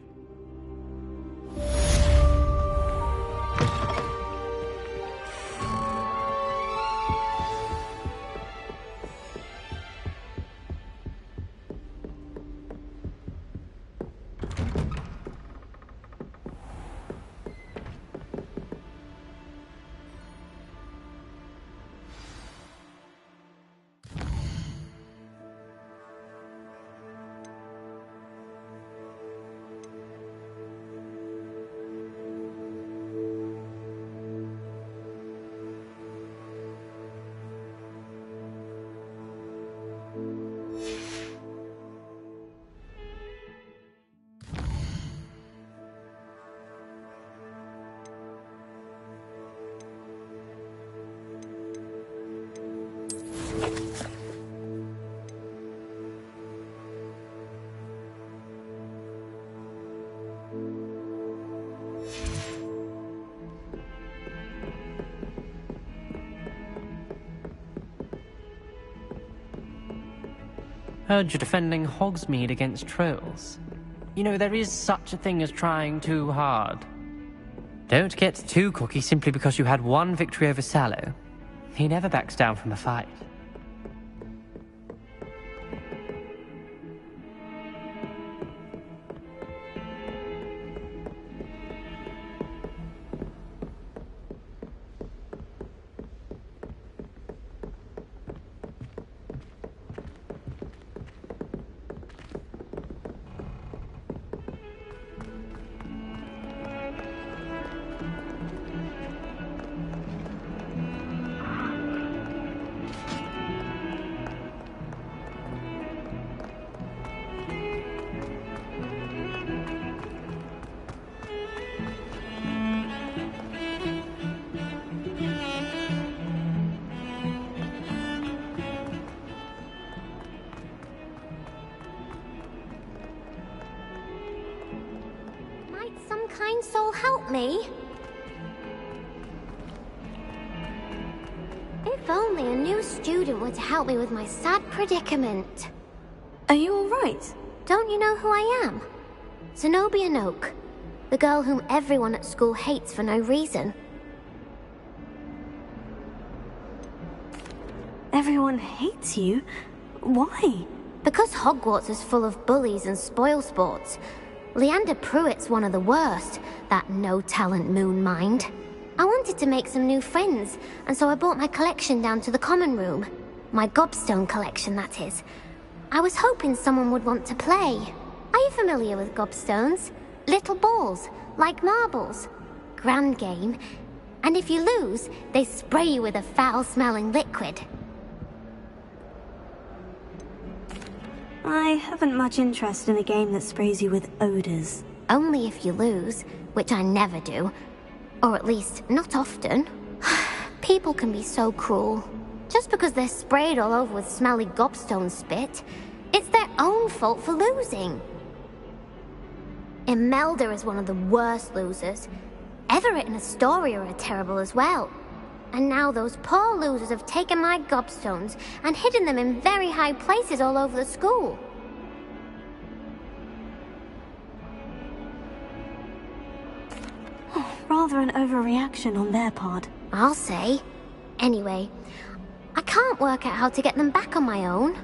Heard you're defending Hogsmeade against trolls. You know, there is such a thing as trying too hard. Don't get too cocky simply because you had one victory over Sallow. He never backs down from a fight. Kind soul help me? If only a new student were to help me with my sad predicament. Are you alright? Don't you know who I am? Zenobia Noak, the girl whom everyone at school hates for no reason. Everyone hates you? Why? Because Hogwarts is full of bullies and spoilsports. Leander Pruitt's one of the worst, that no-talent moon mind. I wanted to make some new friends, and so I brought my collection down to the common room. My gobstone collection, that is. I was hoping someone would want to play. Are you familiar with gobstones? Little balls, like marbles. Grand game. And if you lose, they spray you with a foul-smelling liquid. I haven't much interest in a game that sprays you with odors. Only if you lose, which I never do. Or at least, not often. People can be so cruel. Just because they're sprayed all over with smelly gobstone spit, it's their own fault for losing. Imelda is one of the worst losers. Everett and Astoria are terrible as well. And now those poor losers have taken my gobstones and hidden them in very high places all over the school. Rather an overreaction on their part. I'll say. Anyway, I can't work out how to get them back on my own.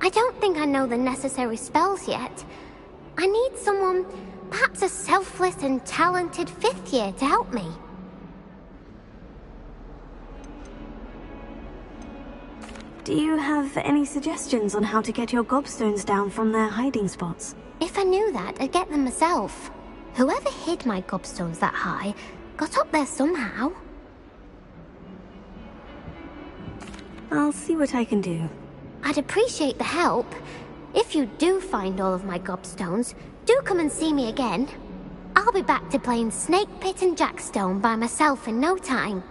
I don't think I know the necessary spells yet. I need someone, perhaps a selfless and talented 5th year to help me. Do you have any suggestions on how to get your gobstones down from their hiding spots? If I knew that, I'd get them myself. Whoever hid my gobstones that high got up there somehow. I'll see what I can do. I'd appreciate the help. If you do find all of my gobstones, do come and see me again. I'll be back to playing Snake Pit and Jackstone by myself in no time.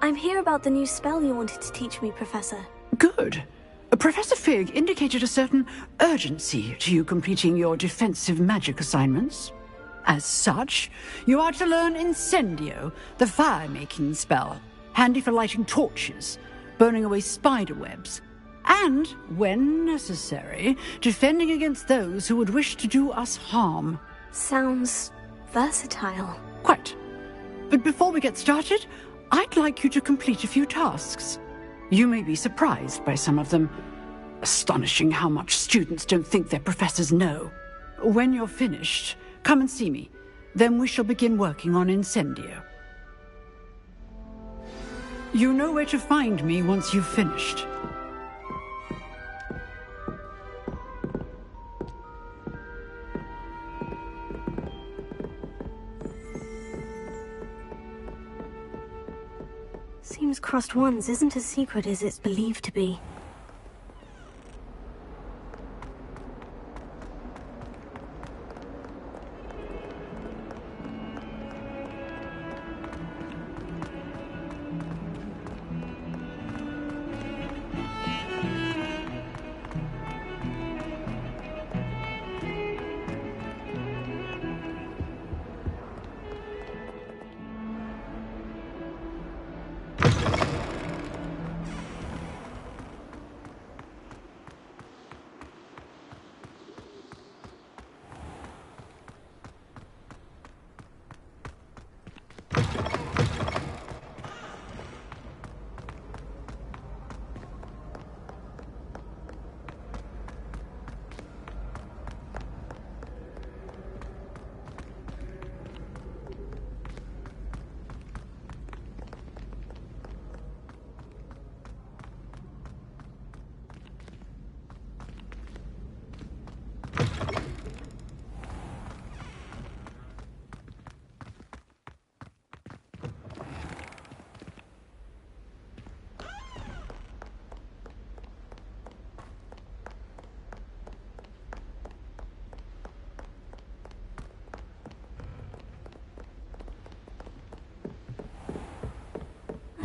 I'm here about the new spell you wanted to teach me, Professor. Good. Professor Fig indicated a certain urgency to you completing your defensive magic assignments. As such, you are to learn Incendio, the fire-making spell, handy for lighting torches, burning away spider webs, and, when necessary, defending against those who would wish to do us harm. Sounds versatile. Quite. But before we get started, I'd like you to complete a few tasks. You may be surprised by some of them. Astonishing how much students don't think their professors know. When you're finished, come and see me. Then we shall begin working on Incendio. You know where to find me once you've finished. Seems Crossed Wands isn't as secret as it's believed to be.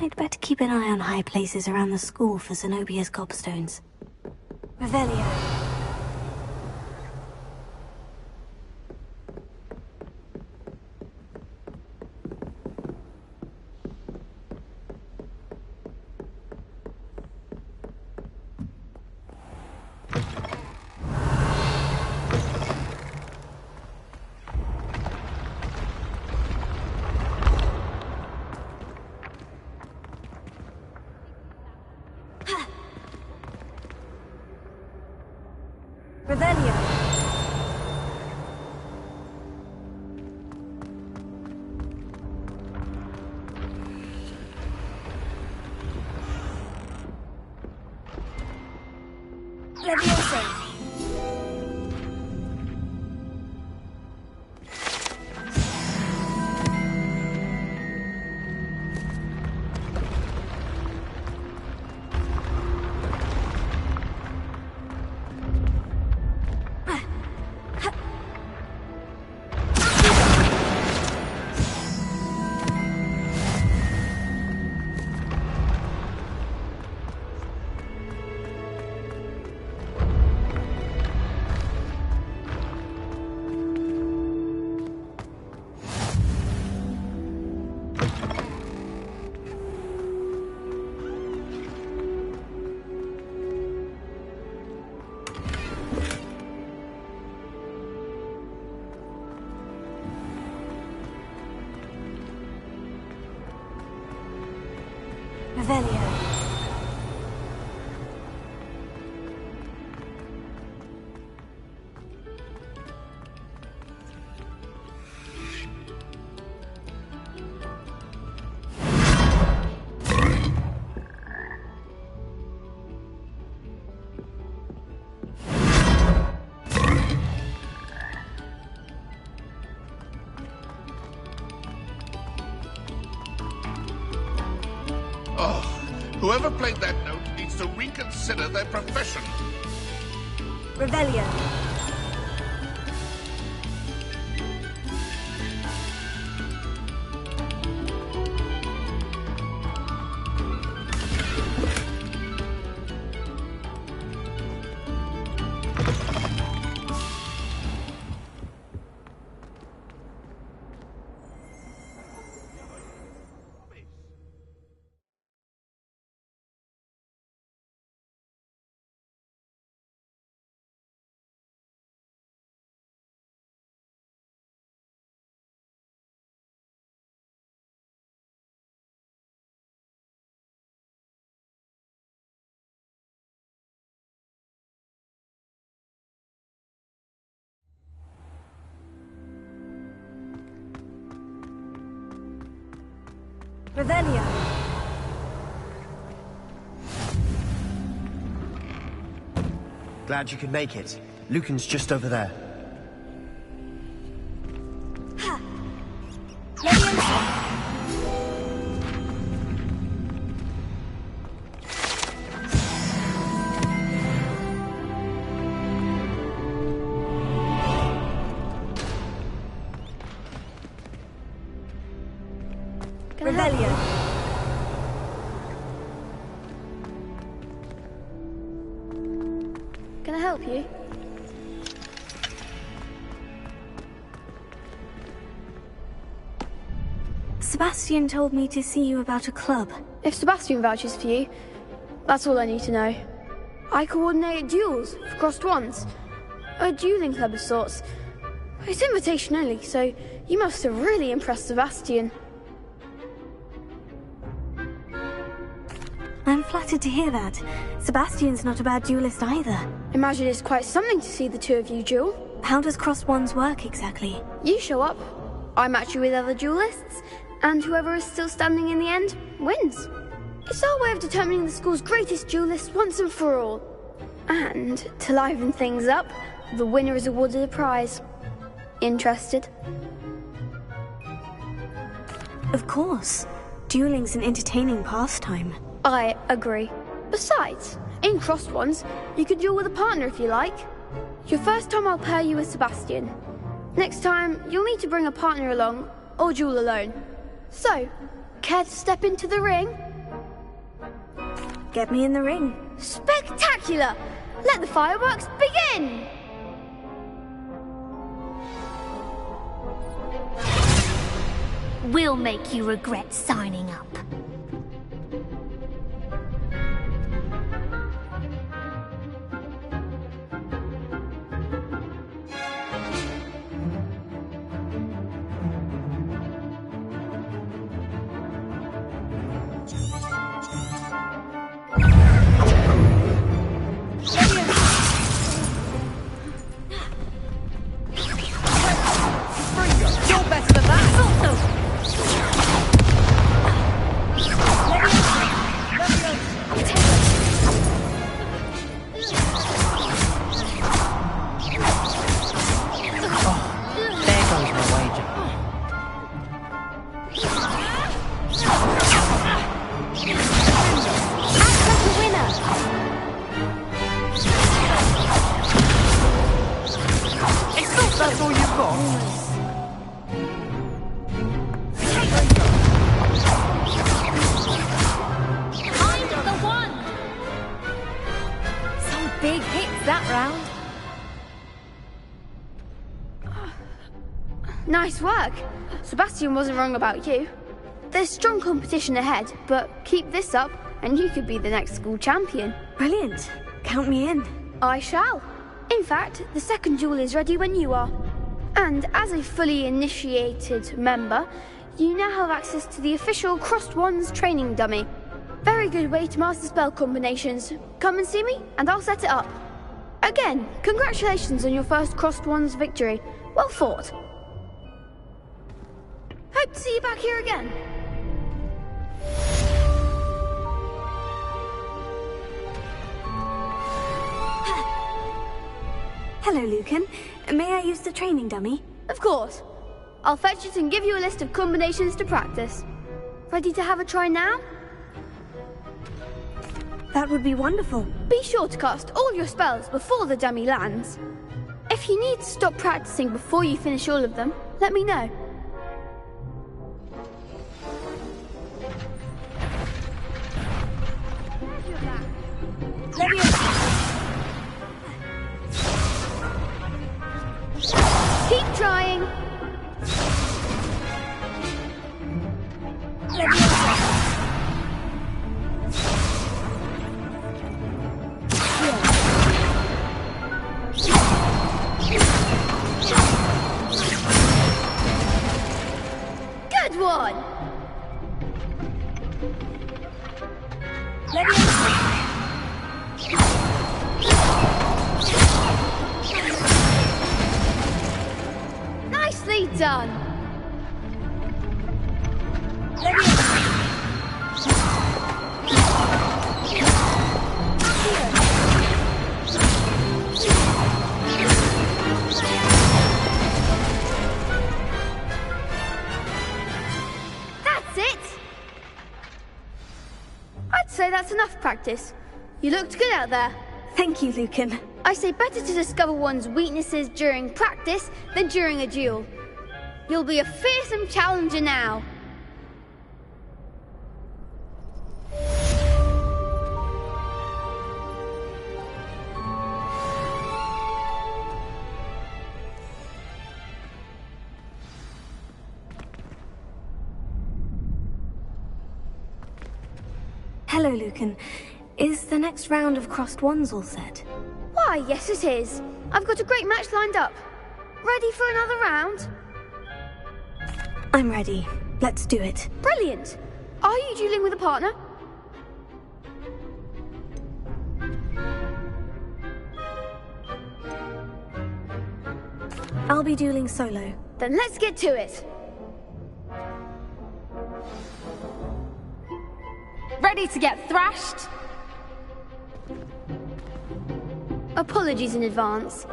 I'd better keep an eye on high places around the school for Zenobia's gobstones. Revelio. Revelio. Whoever played that note needs to reconsider their profession. Revelio. Revelio. Glad you could make it. Lucan's just over there. Ha! Revelio. Can I help you? Sebastian told me to see you about a club. If Sebastian vouches for you, that's all I need to know. I coordinate duels for crossed ones. A dueling club of sorts. It's invitation only, so you must have really impressed Sebastian. I'm flattered to hear that. Sebastian's not a bad duelist either. Imagine it's quite something to see the two of you duel. How does crossed ones work exactly? You show up, I match you with other duelists, and whoever is still standing in the end wins. It's our way of determining the school's greatest duelist once and for all. And to liven things up, the winner is awarded a prize. Interested? Of course. Dueling's an entertaining pastime. I agree. Besides, in crossed ones, you could duel with a partner if you like. Your first time I'll pair you with Sebastian. Next time, you'll need to bring a partner along, or duel alone. So, care to step into the ring? Get me in the ring. Spectacular! Let the fireworks begin! We'll make you regret signing up. Nice work. Sebastian wasn't wrong about you. There's strong competition ahead, but keep this up and you could be the next school champion. Brilliant. Count me in. I shall. In fact, the second duel is ready when you are. And as a fully initiated member, you now have access to the official Crossed Wands training dummy. Very good way to master spell combinations. Come and see me, and I'll set it up. Again, congratulations on your first Crossed Wands victory. Well fought. Hope to see you back here again. Hello, Lucan. May I use the training dummy? Of course. I'll fetch it and give you a list of combinations to practice. Ready to have a try now? That would be wonderful. Be sure to cast all your spells before the dummy lands. If you need to stop practicing before you finish all of them, let me know. Keep trying. Good one. Nicely done. That's it. I'd say that's enough practice. You looked good out there. Thank you, Lucan. I say better to discover one's weaknesses during practice than during a duel. You'll be a fearsome challenger now. Hello, Lucan. Is the next round of Crossed Wands all set? Why, yes it is. I've got a great match lined up. Ready for another round? I'm ready. Let's do it. Brilliant. Are you dueling with a partner? I'll be dueling solo. Then let's get to it. Ready to get thrashed? Apologies in advance.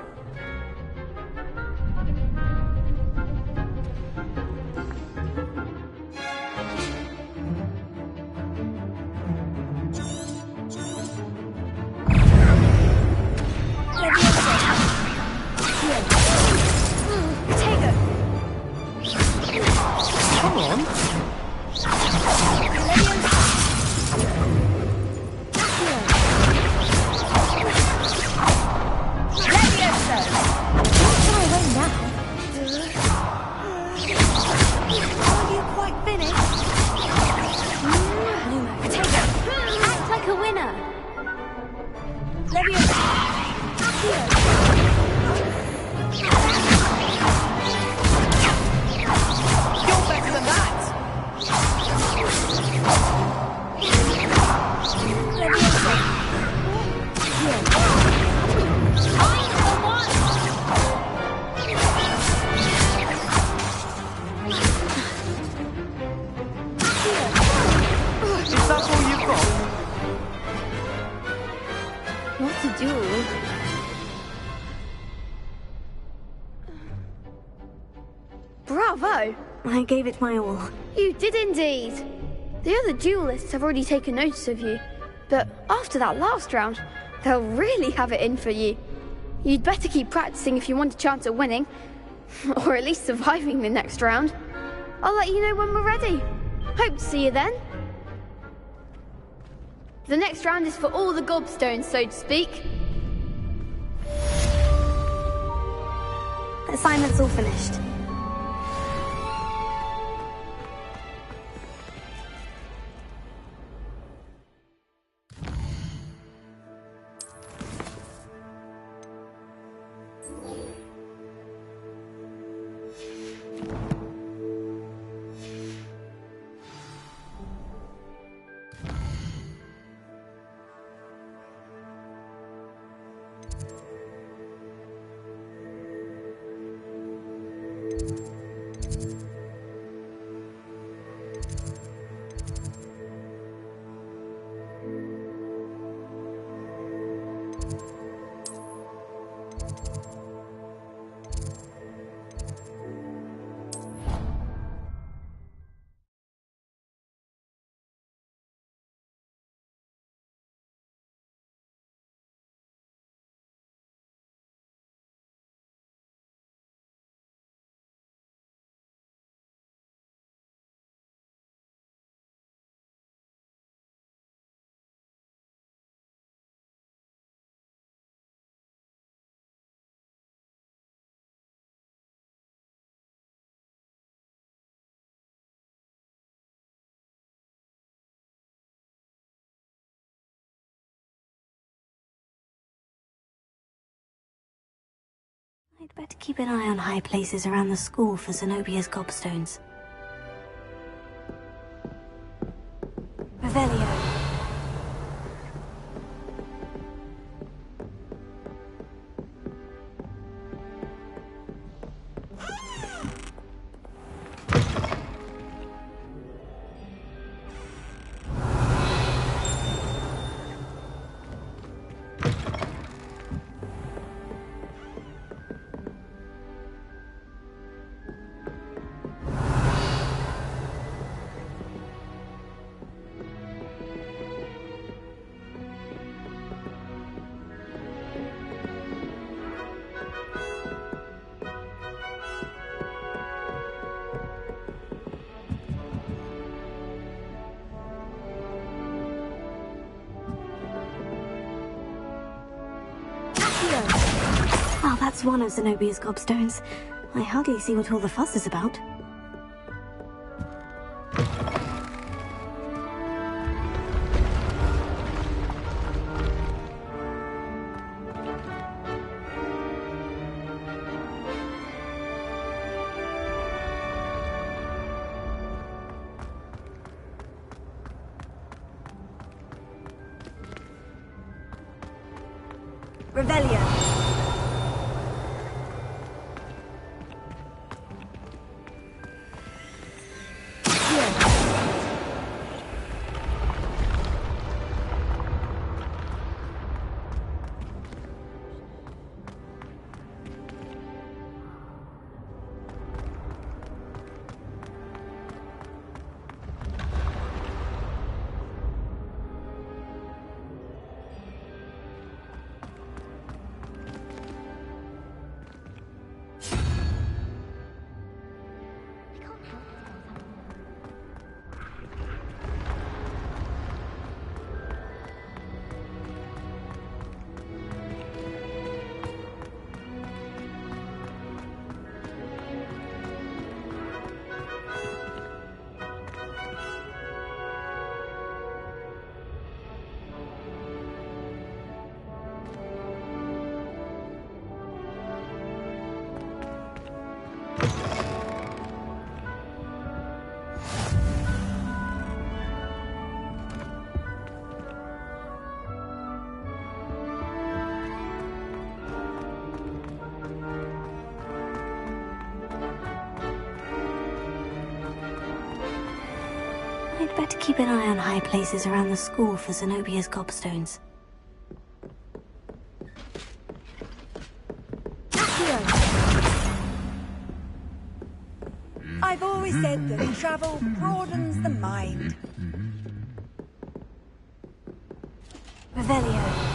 Come on. Bravo! I gave it my all. You did indeed. The other duelists have already taken notice of you, but after that last round, they'll really have it in for you. You'd better keep practicing if you want a chance at winning, or at least surviving the next round. I'll let you know when we're ready. Hope to see you then. The next round is for all the gobstones, so to speak. Assignment's all finished. I'd better keep an eye on high places around the school for Zenobia's gobstones. Revelio. Well, that's one of Zenobia's gobstones. I hardly see what all the fuss is about. Revelio. I'd better keep an eye on high places around the school for Zenobia's gobstones. I've always said that travel broadens the mind. Revelio.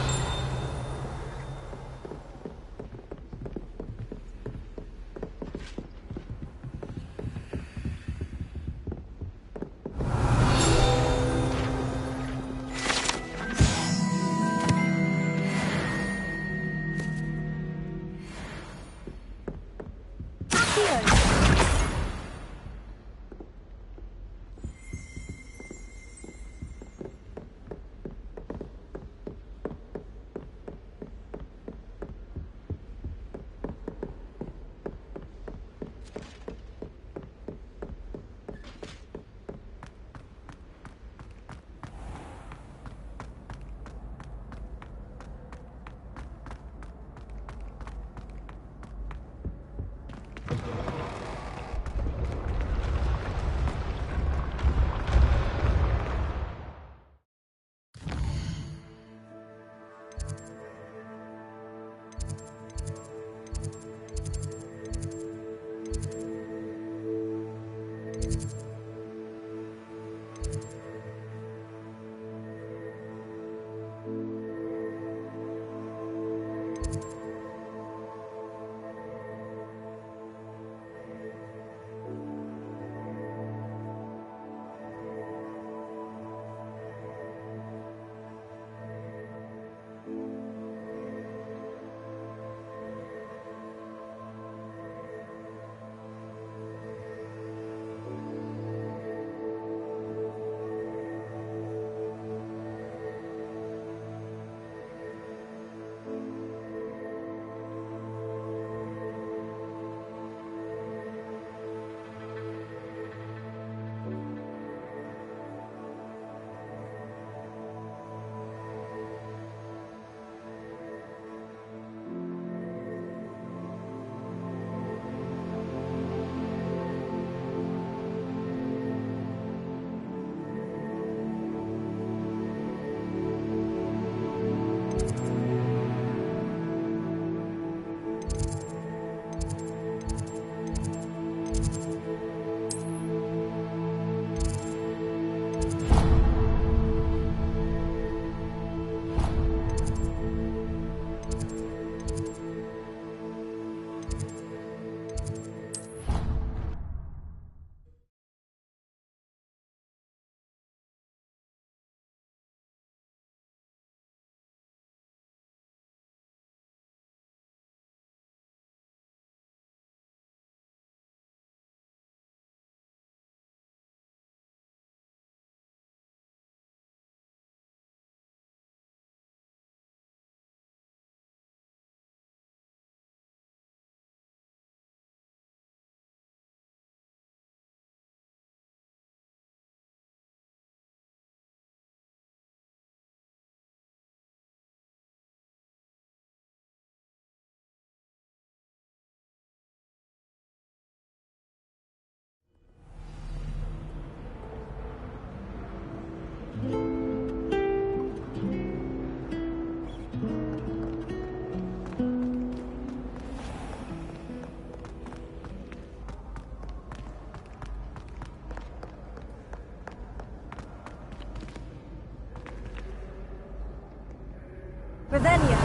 Revelio.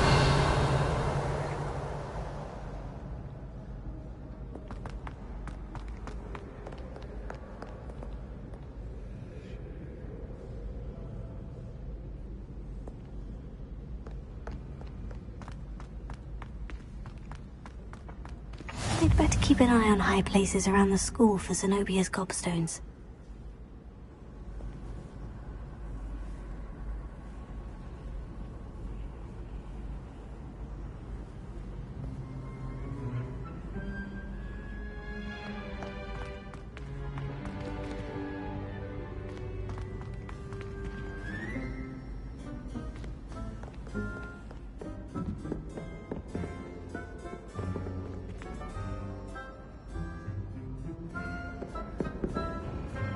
I'd better keep an eye on high places around the school for Zenobia's gobstones.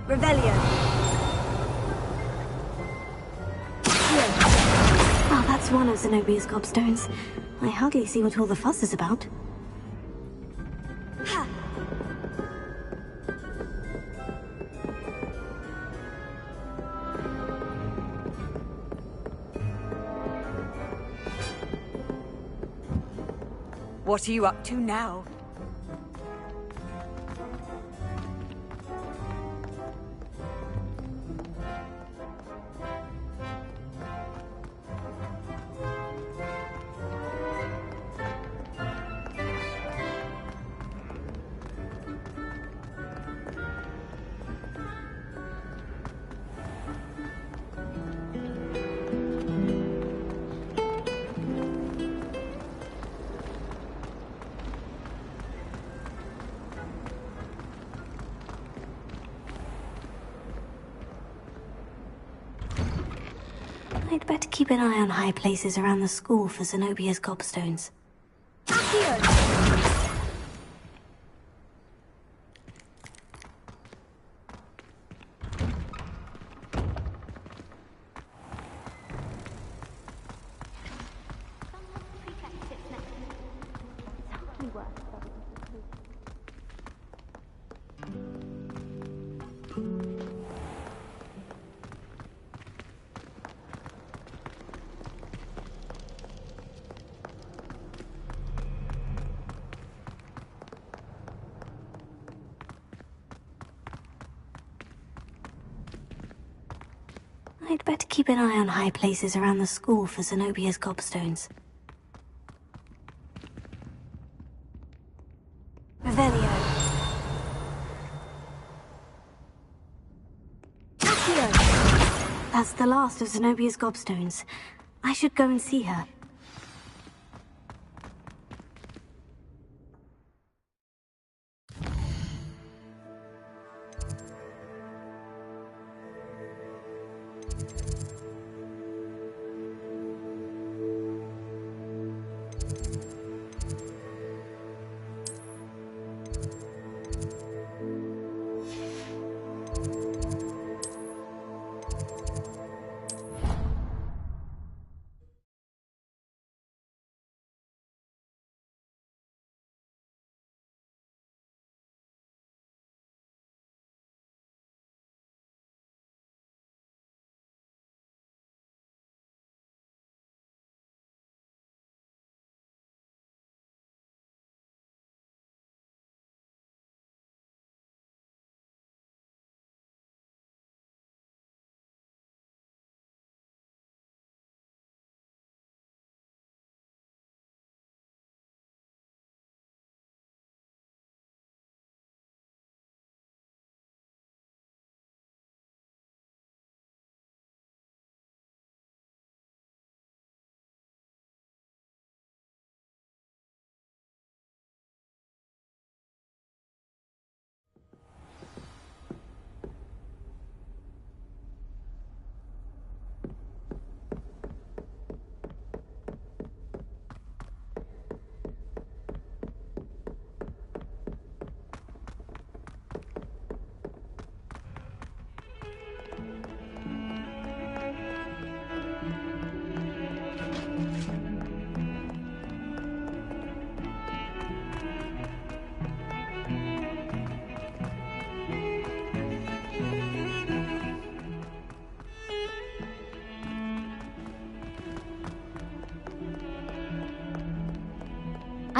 Revelio. Well, that's one of Zenobia's gobstones. I hardly see what all the fuss is about. What are you up to now? I'd better keep an eye on high places around the school for Zenobia's gobstones. I'd better keep an eye on high places around the school for Zenobia's gobstones. Revelio. That's the last of Zenobia's gobstones. I should go and see her.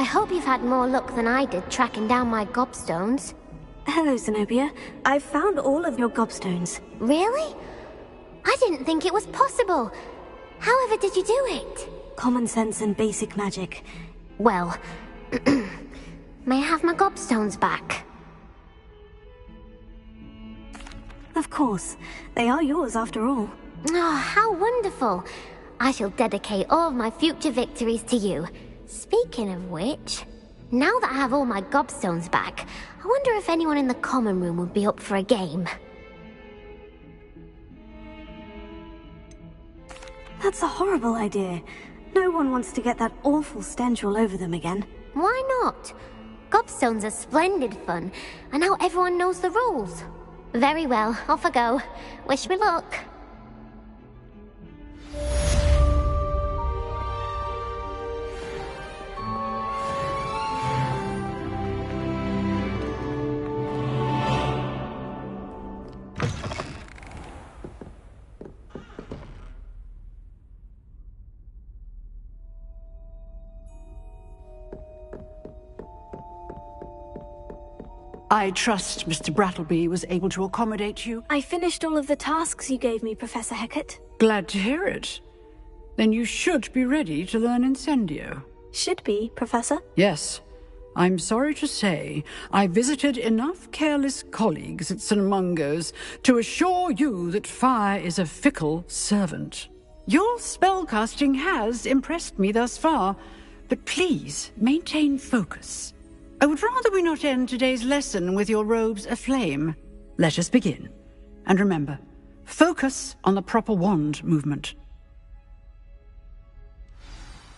I hope you've had more luck than I did tracking down my gobstones. Hello, Zenobia. I've found all of your gobstones. Really? I didn't think it was possible. However did you do it? Common sense and basic magic. Well, may I have my gobstones back? Of course. They are yours after all. Oh, how wonderful. I shall dedicate all of my future victories to you. Speaking of which, now that I have all my gobstones back, I wonder if anyone in the common room would be up for a game. That's a horrible idea. No one wants to get that awful stench all over them again. Why not? Gobstones are splendid fun, and now everyone knows the rules. Very well, off I go. Wish me luck. I trust Mr. Brattleby was able to accommodate you. I finished all of the tasks you gave me, Professor Hecat. Glad to hear it. Then you should be ready to learn Incendio. Should be, Professor? Yes. I'm sorry to say, I visited enough careless colleagues at St. Mungo's to assure you that fire is a fickle servant. Your spellcasting has impressed me thus far, but please maintain focus. I would rather we not end today's lesson with your robes aflame. Let us begin. And remember, focus on the proper wand movement.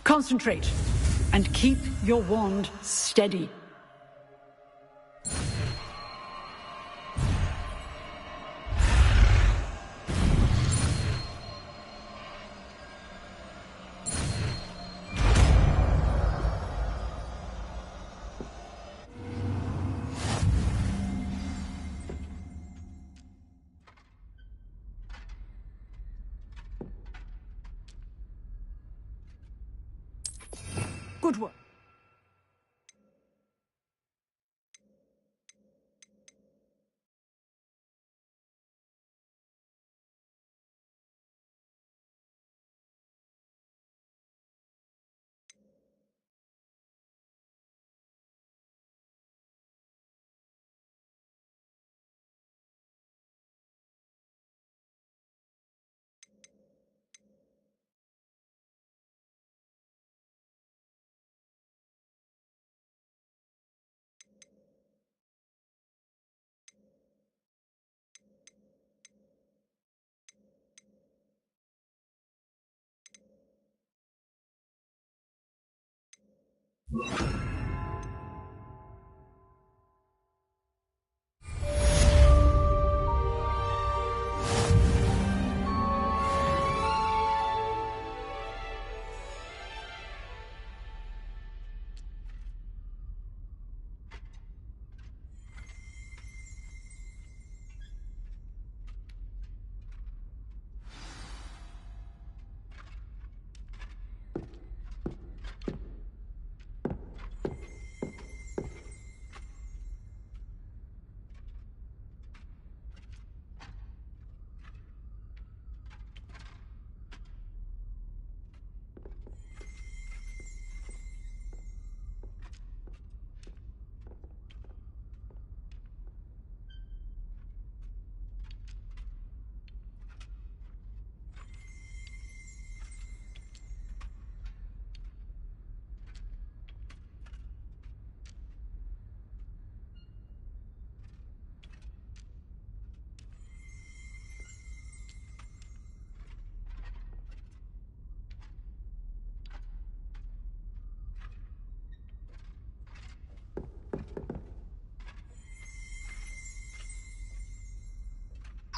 Concentrate, and keep your wand steady. Good work.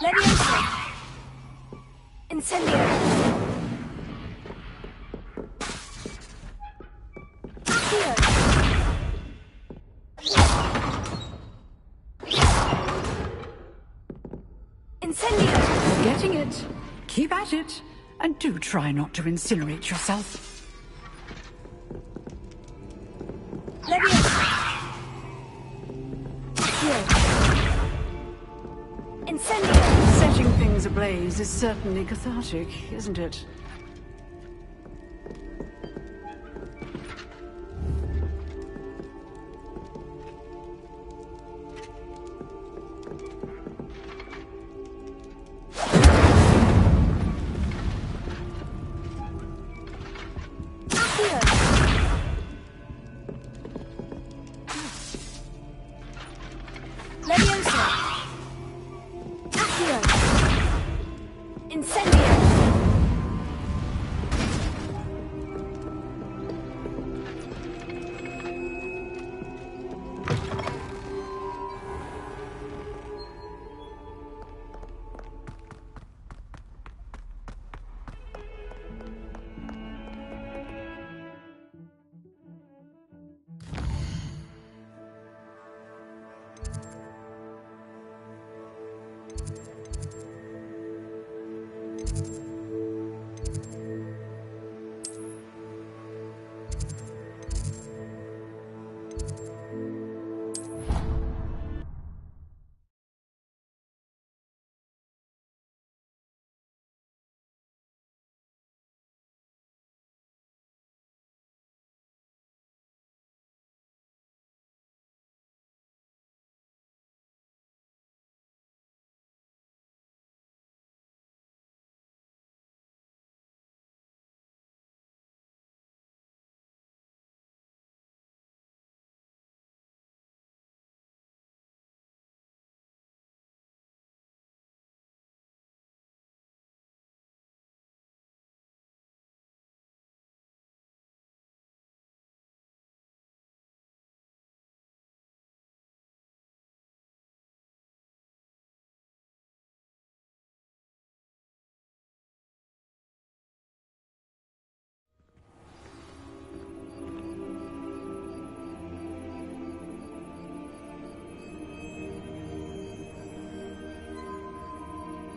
Leviosa! Incendio! Accio! Incendio! Getting it. Keep at it. And do try not to incinerate yourself. Incendio! Setting things ablaze is certainly cathartic, isn't it?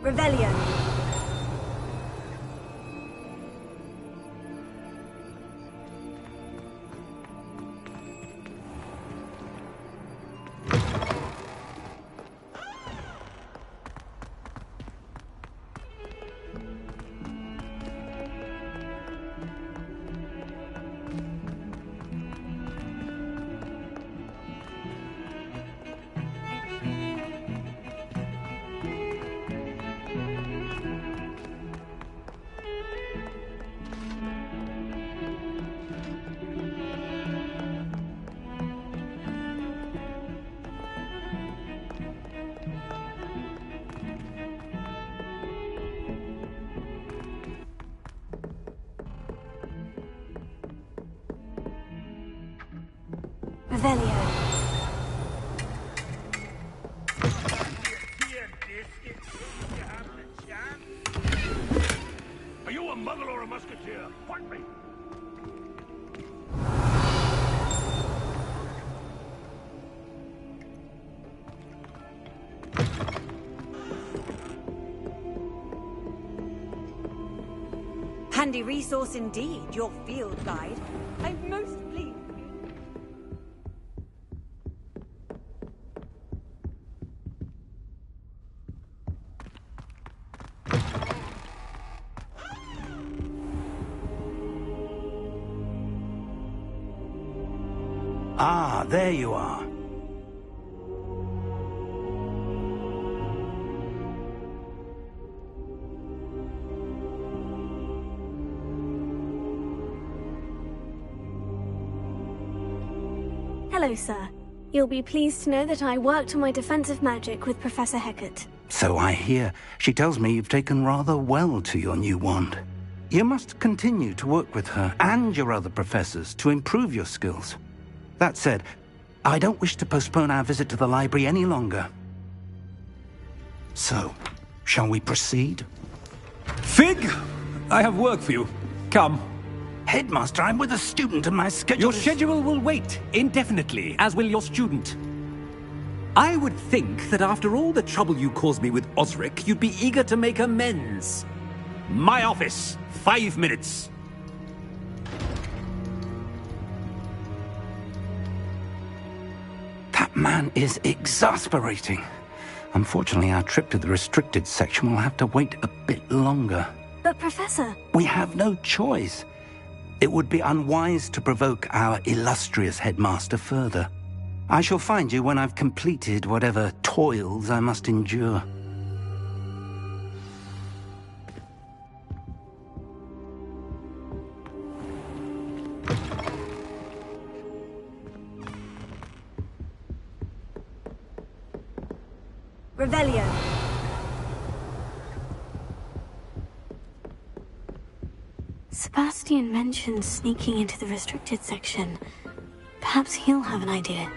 Revelio. Revelio. Are you a muggle or a musketeer? Point me! Handy resource indeed, your field guide. I'm most pleased. Ah, there you are. Hello, sir. You'll be pleased to know that I worked on my defensive magic with Professor Hecat. So I hear. She tells me you've taken rather well to your new wand. You must continue to work with her and your other professors to improve your skills. That said, I don't wish to postpone our visit to the library any longer. So, shall we proceed? Fig! I have work for you. Come. Headmaster, I'm with a student and my schedule Your schedule will wait indefinitely, as will your student. I would think that after all the trouble you caused me with Osric, you'd be eager to make amends. My office, 5 minutes. man is exasperating. Unfortunately, our trip to the restricted section will have to wait a bit longer. But Professor... We have no choice. It would be unwise to provoke our illustrious headmaster further. I shall find you when I've completed whatever toils I must endure. Revelio. Sebastian mentioned sneaking into the restricted section. Perhaps he'll have an idea.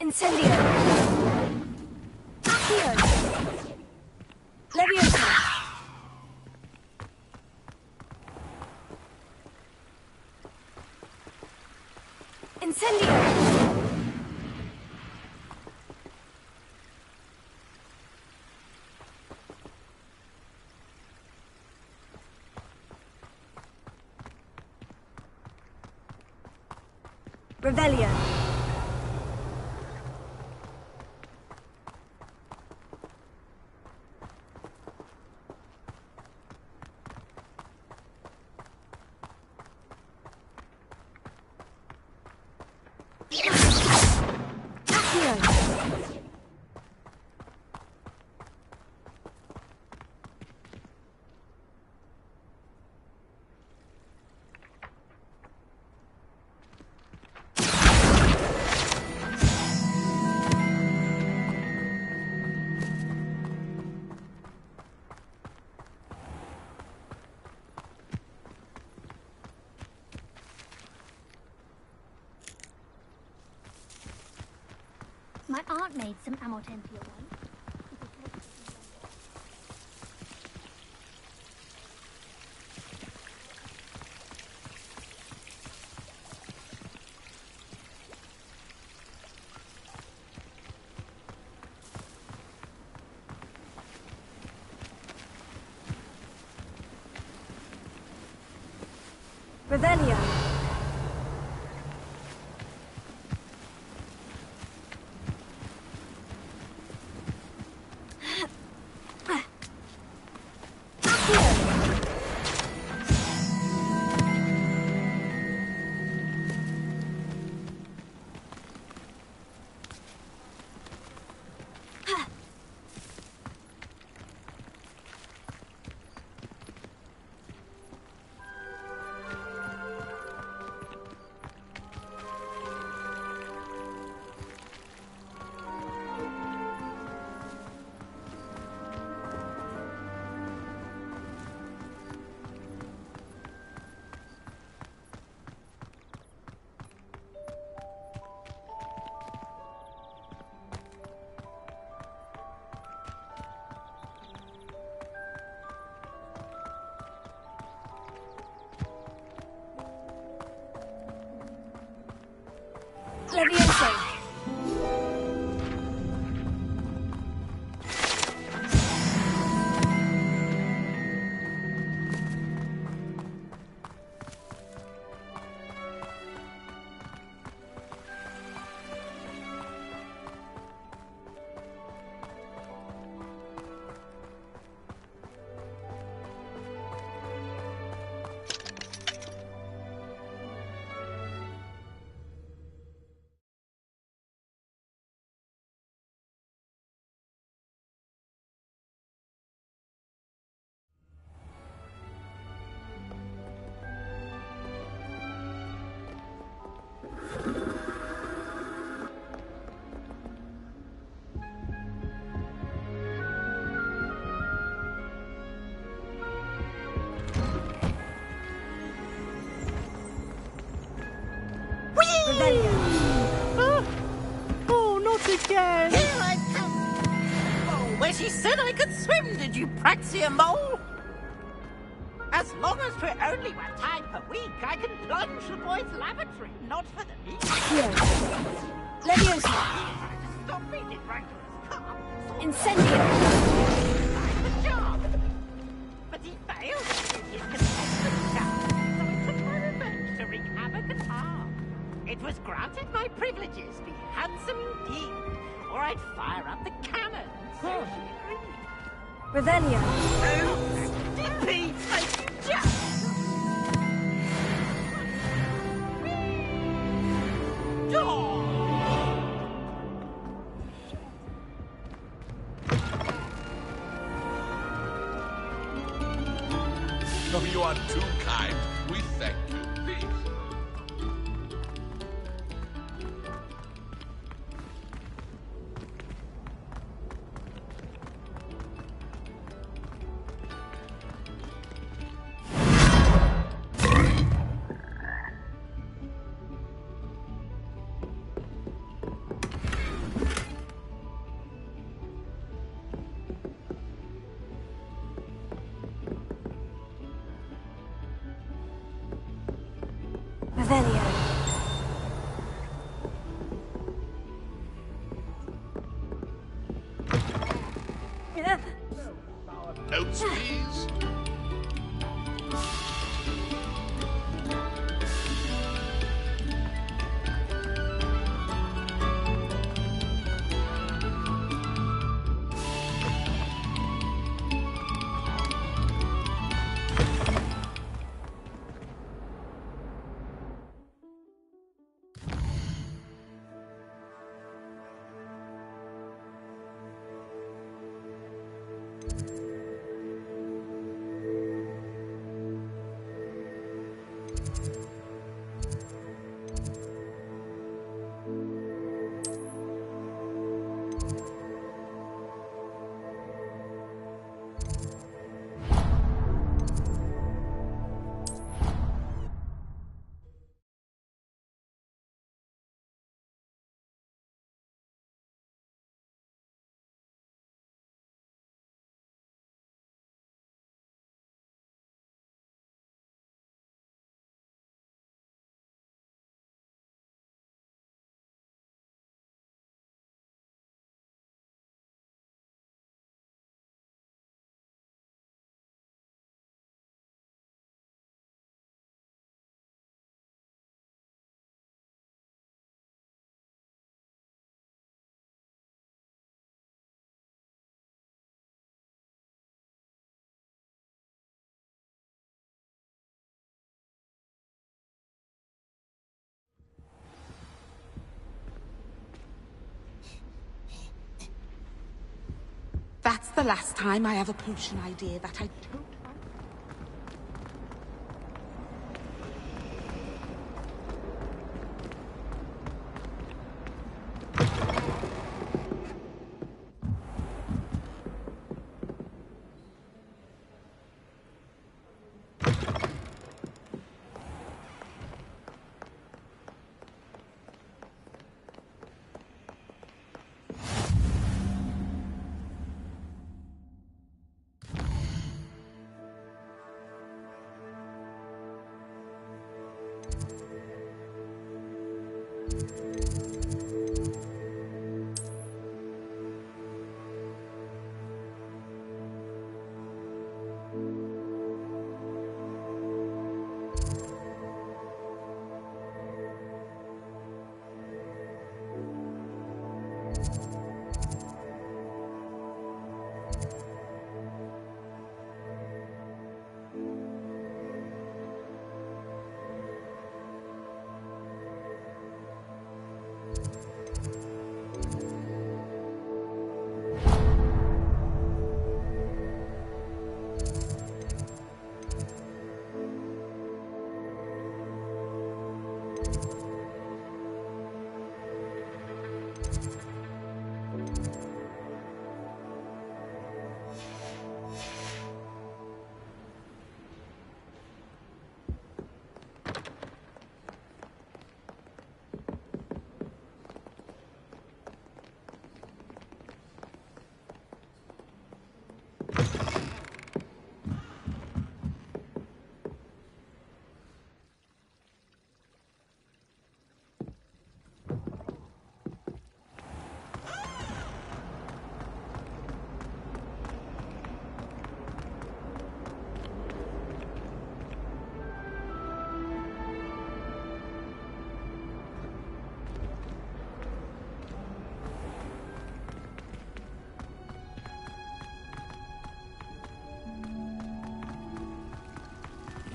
Incendio! Accio! Leviosa! Incendio! Revelio. My aunt made some Amortentia once. Revelio. Leviosa. Oh, not again! Here I come! Oh, where she said I could swim, did you Praxia mole? As long as we're only 1 time per week, I can plunge the boys' lavatory, not for the meat. Leviosa. Stop me, did Rancorous. Incendio. The job! But he failed in his contestant job, so I took my revenge to wreak havoc and harm. It was granted my privileges be handsome indeed, or I'd fire up the cannon. So she agreed. Revelio. Oh, Stimpy, make you jump! No, you are too kind. We thank you. Please. please. That's the last time I have a potion idea that I don't.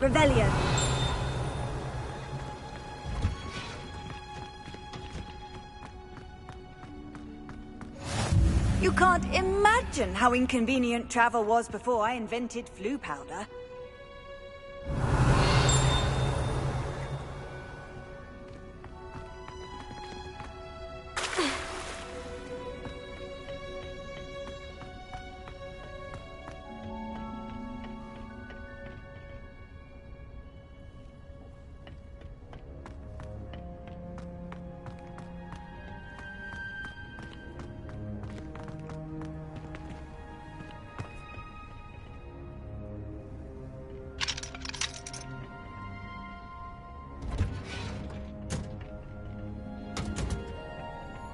Revelio. You can't imagine how inconvenient travel was before I invented flu powder.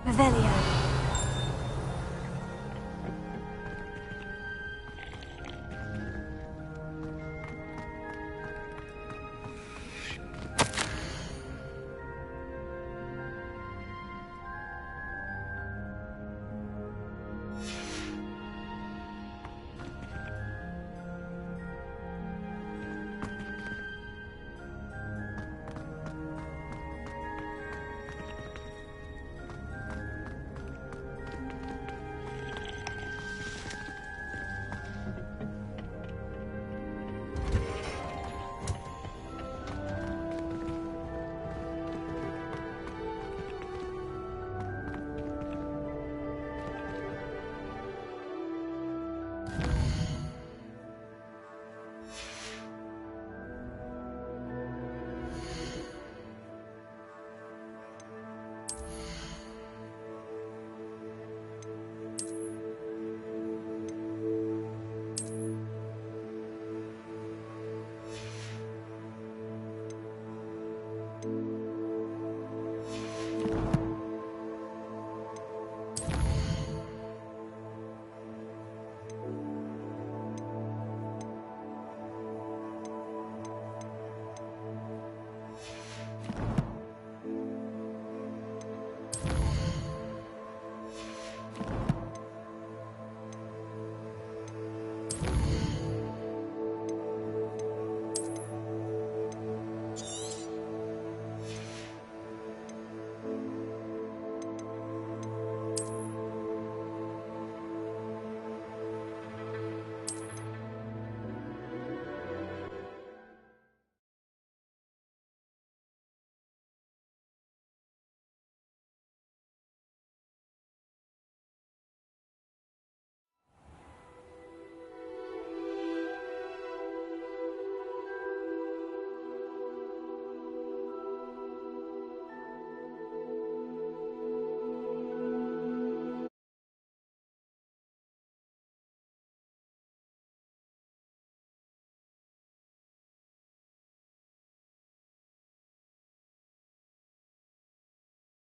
Revelio.